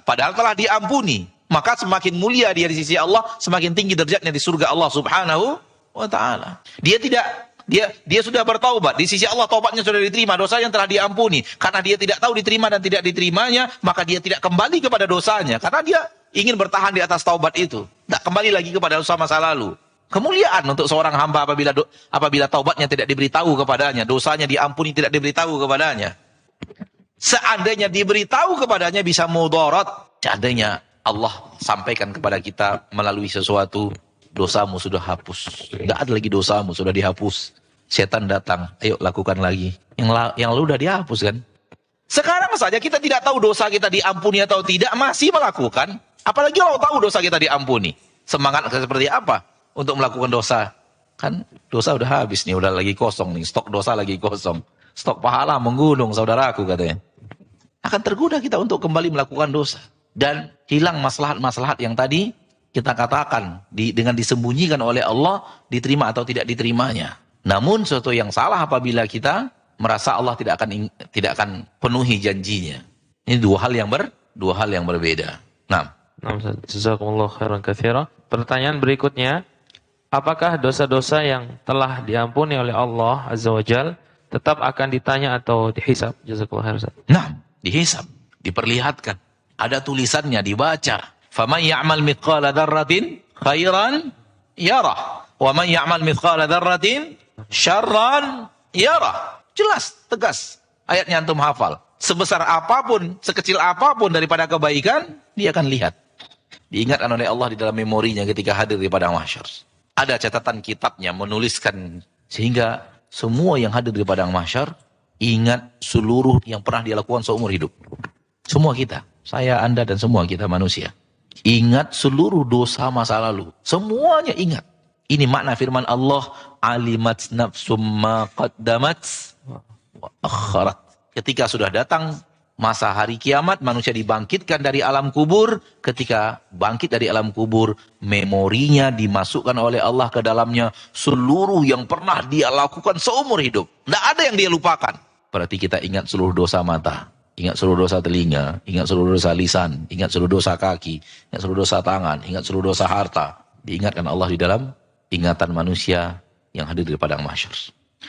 Padahal telah diampuni. Maka semakin mulia dia di sisi Allah, semakin tinggi derajatnya di surga Allah Subhanahu wa taala. Dia sudah bertaubat, di sisi Allah taubatnya sudah diterima, dosanya telah diampuni. Karena dia tidak tahu diterima dan tidak diterimanya, maka dia tidak kembali kepada dosanya karena dia ingin bertahan di atas taubat itu. Tidak kembali lagi kepada dosa masa lalu. Kemuliaan untuk seorang hamba apabila taubatnya tidak diberitahu kepadanya, dosanya diampuni tidak diberitahu kepadanya. Seandainya diberitahu kepadanya bisa mudarat. Seandainya Allah sampaikan kepada kita melalui sesuatu, dosamu sudah hapus. Tidak ada lagi dosamu, sudah dihapus. Setan datang, ayo lakukan lagi. Yang lalu sudah dihapus kan? Sekarang saja kita tidak tahu dosa kita diampuni atau tidak, masih melakukan. Apalagi kalau tahu dosa kita diampuni. Semangat seperti apa untuk melakukan dosa? Kan dosa udah habis nih, udah lagi kosong nih. Stok dosa lagi kosong. Stok pahala menggunung, saudaraku katanya. Akan tergoda kita untuk kembali melakukan dosa. Dan hilang maslahat-maslahat yang tadi kita katakan dengan disembunyikan oleh Allah, diterima atau tidak diterimanya. Namun sesuatu yang salah apabila kita merasa Allah tidak akan penuhi janjinya. Ini dua hal yang berbeda. Nah, Jazakumullah khairan katsira. Pertanyaan berikutnya, apakah dosa-dosa yang telah diampuni oleh Allah Azza wa Jalla tetap akan ditanya atau dihisab? Jazakumullah khairan. Nah, dihisab, diperlihatkan. Ada tulisannya, dibaca. Faman ya'mal mithqala dzarratin khairan yarah, wa man ya'mal mithqala dzarratin syarran yarah. Jelas, tegas. Ayatnya antum hafal. Sebesar apapun, sekecil apapun daripada kebaikan, dia akan lihat. Diingatkan oleh Allah di dalam memorinya ketika hadir di padang mahsyar. Ada catatan kitabnya menuliskan sehingga semua yang hadir di padang mahsyar ingat seluruh yang pernah dia lakukan seumur hidup. Semua kita, saya, Anda dan semua kita manusia. Ingat seluruh dosa masa lalu. Semuanya ingat. Ini makna firman Allah, alimat nafsum ma qaddamat wa akharat. Ketika sudah datang masa hari kiamat, manusia dibangkitkan dari alam kubur. Ketika bangkit dari alam kubur, memorinya dimasukkan oleh Allah ke dalamnya. Seluruh yang pernah dia lakukan seumur hidup. Tidak ada yang dia lupakan. Berarti kita ingat seluruh dosa mata, ingat seluruh dosa telinga, ingat seluruh dosa lisan, ingat seluruh dosa kaki, ingat seluruh dosa tangan, ingat seluruh dosa harta. Diingatkan Allah di dalam ingatan manusia yang hadir di padang mahsyar.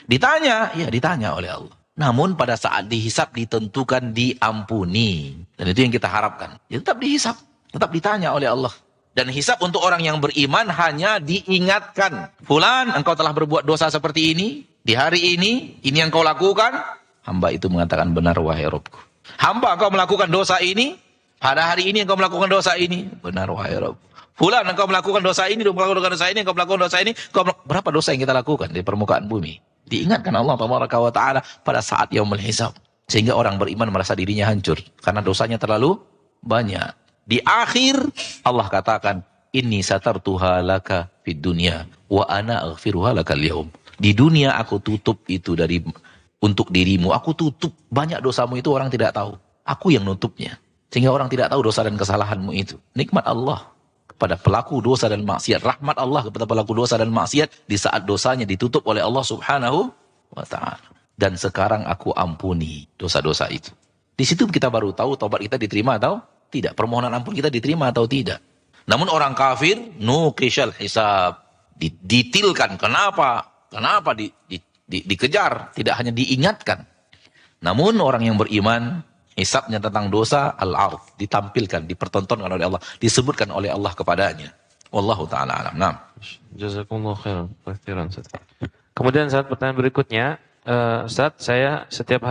Ditanya, ya ditanya oleh Allah. Namun pada saat dihisap ditentukan diampuni. Dan itu yang kita harapkan. Ya tetap dihisap, tetap ditanya oleh Allah. Dan hisap untuk orang yang beriman hanya diingatkan. Fulan, engkau telah berbuat dosa seperti ini. Di hari ini yang kau lakukan. Hamba itu mengatakan, benar wahai Rabbku. Hamba engkau melakukan dosa ini. Pada hari ini engkau melakukan dosa ini. Benar wahai Rabb. Fulan engkau melakukan dosa ini, engkau melakukan dosa ini, engkau melakukan dosa ini. Berapa dosa yang kita lakukan di permukaan bumi? Diingatkan Allah Tabaraka wa Ta'ala pada saat yaumul hisab. Sehingga orang beriman merasa dirinya hancur. Karena dosanya terlalu banyak. Di akhir Allah katakan, inni satartuha laka fid dunya wa ana aghfiruha laka al-yawm. Di dunia aku tutup itu untuk dirimu. Aku tutup banyak dosamu itu orang tidak tahu. Aku yang nutupnya. Sehingga orang tidak tahu dosa dan kesalahanmu itu. Nikmat Allah kepada pelaku dosa dan maksiat. Rahmat Allah kepada pelaku dosa dan maksiat di saat dosanya ditutup oleh Allah Subhanahu wa Ta'ala. Dan sekarang aku ampuni dosa-dosa itu. Di situ kita baru tahu taubat kita diterima atau tidak. Permohonan ampun kita diterima atau tidak. Namun orang kafir, nuqishal hisab. Ditilkan. Kenapa? Kenapa dikejar? Tidak hanya diingatkan. Namun orang yang beriman, hisabnya tentang dosa, al-ard. Ditampilkan, dipertontonkan oleh Allah. Disebutkan oleh Allah kepadanya. Wallahu ta'ala alam. Nah. Jazakumullah khairan. Kemudian saat pertanyaan berikutnya, Ustaz, saya setiap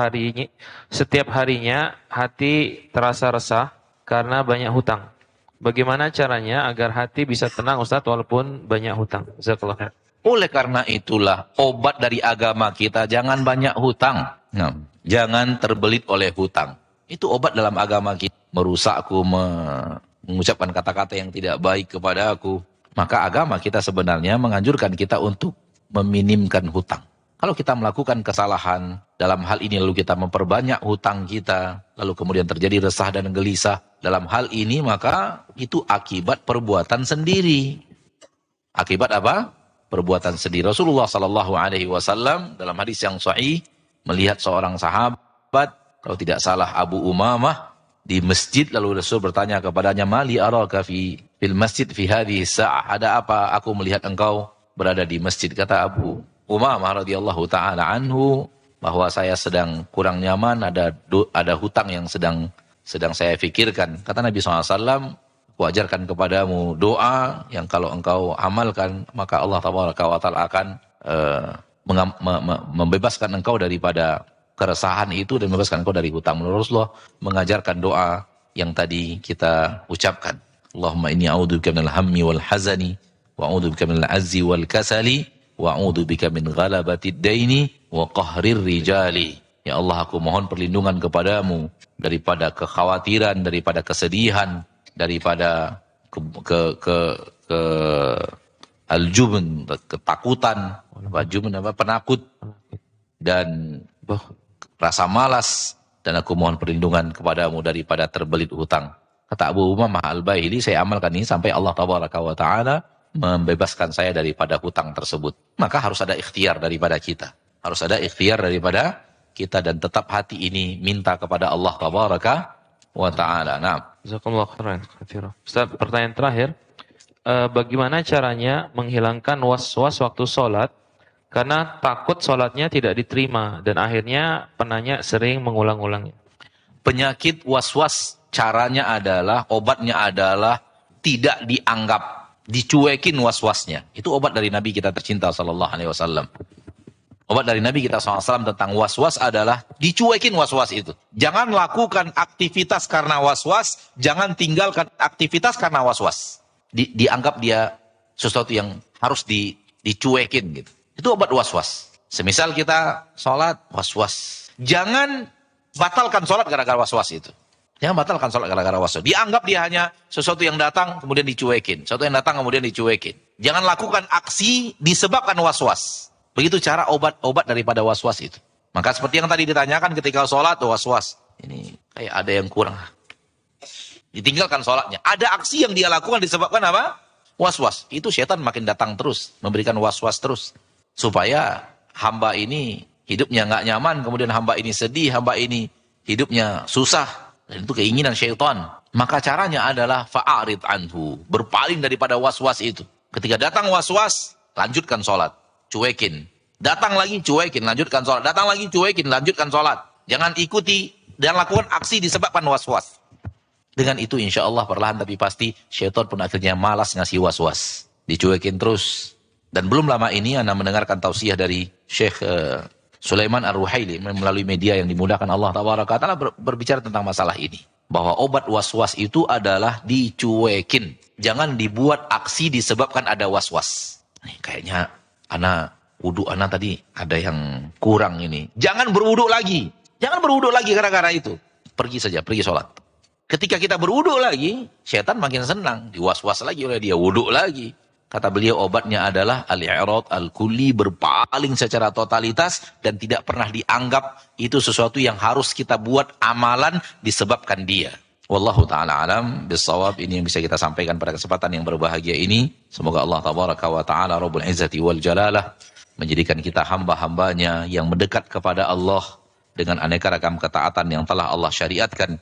harinya hati terasa resah karena banyak hutang. Bagaimana caranya agar hati bisa tenang, Ustaz, walaupun banyak hutang? Jazakallah khair. Oleh karena itulah obat dari agama kita, jangan banyak hutang. Nah, jangan terbelit oleh hutang. Itu obat dalam agama kita. Merusakku, mengucapkan kata-kata yang tidak baik kepada aku. Maka agama kita sebenarnya menganjurkan kita untuk meminimkan hutang. Kalau kita melakukan kesalahan dalam hal ini lalu kita memperbanyak hutang kita, lalu kemudian terjadi resah dan gelisah dalam hal ini, maka itu akibat perbuatan sendiri. Akibat apa? Perbuatan sendiri. Rasulullah SAW dalam hadis yang sahih melihat seorang sahabat, kalau tidak salah Abu Umamah, di masjid, lalu Rasul bertanya kepadanya, mali araka fil masjid fi hadhihi sa'ah, ada apa aku melihat engkau berada di masjid? Kata Abu Umamah radhiyallahu taala anhu, bahwa saya sedang kurang nyaman, ada hutang yang sedang saya fikirkan. Kata Nabi SAW, aku ajarkan kepadamu doa yang kalau engkau amalkan, maka Allah Tabaraka wa Ta'ala akan membebaskan engkau daripada keresahan itu dan membebaskan engkau dari hutang. Rasulullah mengajarkan doa yang tadi kita ucapkan. Allahumma inni a'udzubika minal hammi wal hazani wa a'udzubika minal azzi wal kasali wa a'udzubika min ghalabatid daini wa qahrir rijali. Ya Allah, aku mohon perlindungan kepadamu daripada kekhawatiran, daripada kesedihan, daripada al-jubn, ketakutan, penakut, dan rasa malas, dan aku mohon perlindungan kepadamu daripada terbelit hutang. Kata Abu Umamah al-Bahili, saya amalkan ini sampai Allah Tabaraka wa Ta'ala membebaskan saya daripada hutang tersebut. Maka harus ada ikhtiar daripada kita. Harus ada ikhtiar daripada kita, dan tetap hati ini minta kepada Allah Tabaraka wa Ta'ala. Nah. Jazakumullah khairan. Ustaz, pertanyaan terakhir. Bagaimana caranya menghilangkan was-was waktu sholat karena takut sholatnya tidak diterima dan akhirnya penanya sering mengulang-ulangnya? Penyakit was-was caranya adalah, obatnya adalah tidak dianggap, dicuekin was-wasnya. Itu obat dari Nabi kita tercinta sallallahu alaihi wasallam. Obat dari Nabi kita SAW tentang was-was adalah dicuekin was-was itu. Jangan lakukan aktivitas karena was-was, jangan tinggalkan aktivitas karena was-was. Dianggap dia sesuatu yang harus dicuekin gitu. Itu obat was-was. Semisal kita sholat, was-was. Jangan batalkan sholat gara-gara was-was itu. Jangan batalkan sholat gara-gara waswas. Dianggap dia hanya sesuatu yang datang kemudian dicuekin. Sesuatu yang datang kemudian dicuekin. Jangan lakukan aksi disebabkan waswas. Begitu cara obat daripada waswas itu. Maka seperti yang tadi ditanyakan ketika sholat, waswas. Ini kayak ada yang kurang. Ditinggalkan sholatnya. Ada aksi yang dia lakukan disebabkan apa? Waswas. Itu setan makin datang terus. Memberikan waswas terus. Supaya hamba ini hidupnya nggak nyaman. Kemudian hamba ini sedih. Hamba ini hidupnya susah. Dan itu keinginan syaitan. Maka caranya adalah fa'arid anhu. Berpaling daripada waswas itu. Ketika datang waswas, lanjutkan sholat. Cuekin. Datang lagi, cuekin. Lanjutkan sholat. Datang lagi, cuekin. Lanjutkan sholat. Jangan ikuti dan lakukan aksi disebabkan waswas. Dengan itu insya Allah perlahan tapi pasti syaitan pun akhirnya malas ngasih waswas. Dicuekin terus. Dan belum lama ini Anda mendengarkan tausiah dari Syekh Sulaiman Ar-Ruhaili melalui media yang dimudahkan Allah Ta'ala berbicara tentang masalah ini. Bahwa obat waswas itu adalah dicuekin. Jangan dibuat aksi disebabkan ada waswas. Nih, kayaknya wudhu anak tadi ada yang kurang ini. Jangan berwudhu lagi. Jangan berwudhu lagi gara-gara itu. Pergi saja, pergi sholat. Ketika kita berwudhu lagi, setan makin senang. Diwas-was lagi oleh dia, wudhu lagi. Kata beliau obatnya adalah al-i'rad al-kulli, berpaling secara totalitas dan tidak pernah dianggap itu sesuatu yang harus kita buat amalan disebabkan dia. Wallahu ta'ala alam bisawab. Ini yang bisa kita sampaikan pada kesempatan yang berbahagia ini. Semoga Allah tabaraka wa ta'ala Rabbul Izzati wal Jalalah menjadikan kita hamba-hambanya yang mendekat kepada Allah dengan aneka ragam ketaatan yang telah Allah syariatkan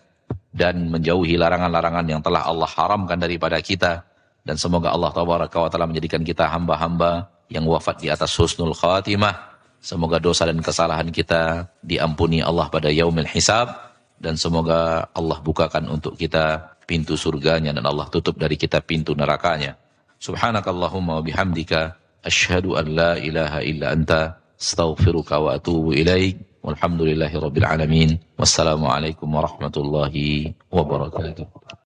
dan menjauhi larangan-larangan yang telah Allah haramkan daripada kita. Dan semoga Allah Tabaraka wa Ta'ala menjadikan kita hamba-hamba yang wafat di atas husnul khatimah. Semoga dosa dan kesalahan kita diampuni Allah pada yaumil hisab. Dan semoga Allah bukakan untuk kita pintu surganya dan Allah tutup dari kita pintu nerakanya. Subhanakallahumma wa bihamdika asyhadu an la ilaha illa anta astaghfiruka wa atubu ilaik. Walhamdulillahi rabbil alamin. Wassalamualaikum warahmatullahi wabarakatuh.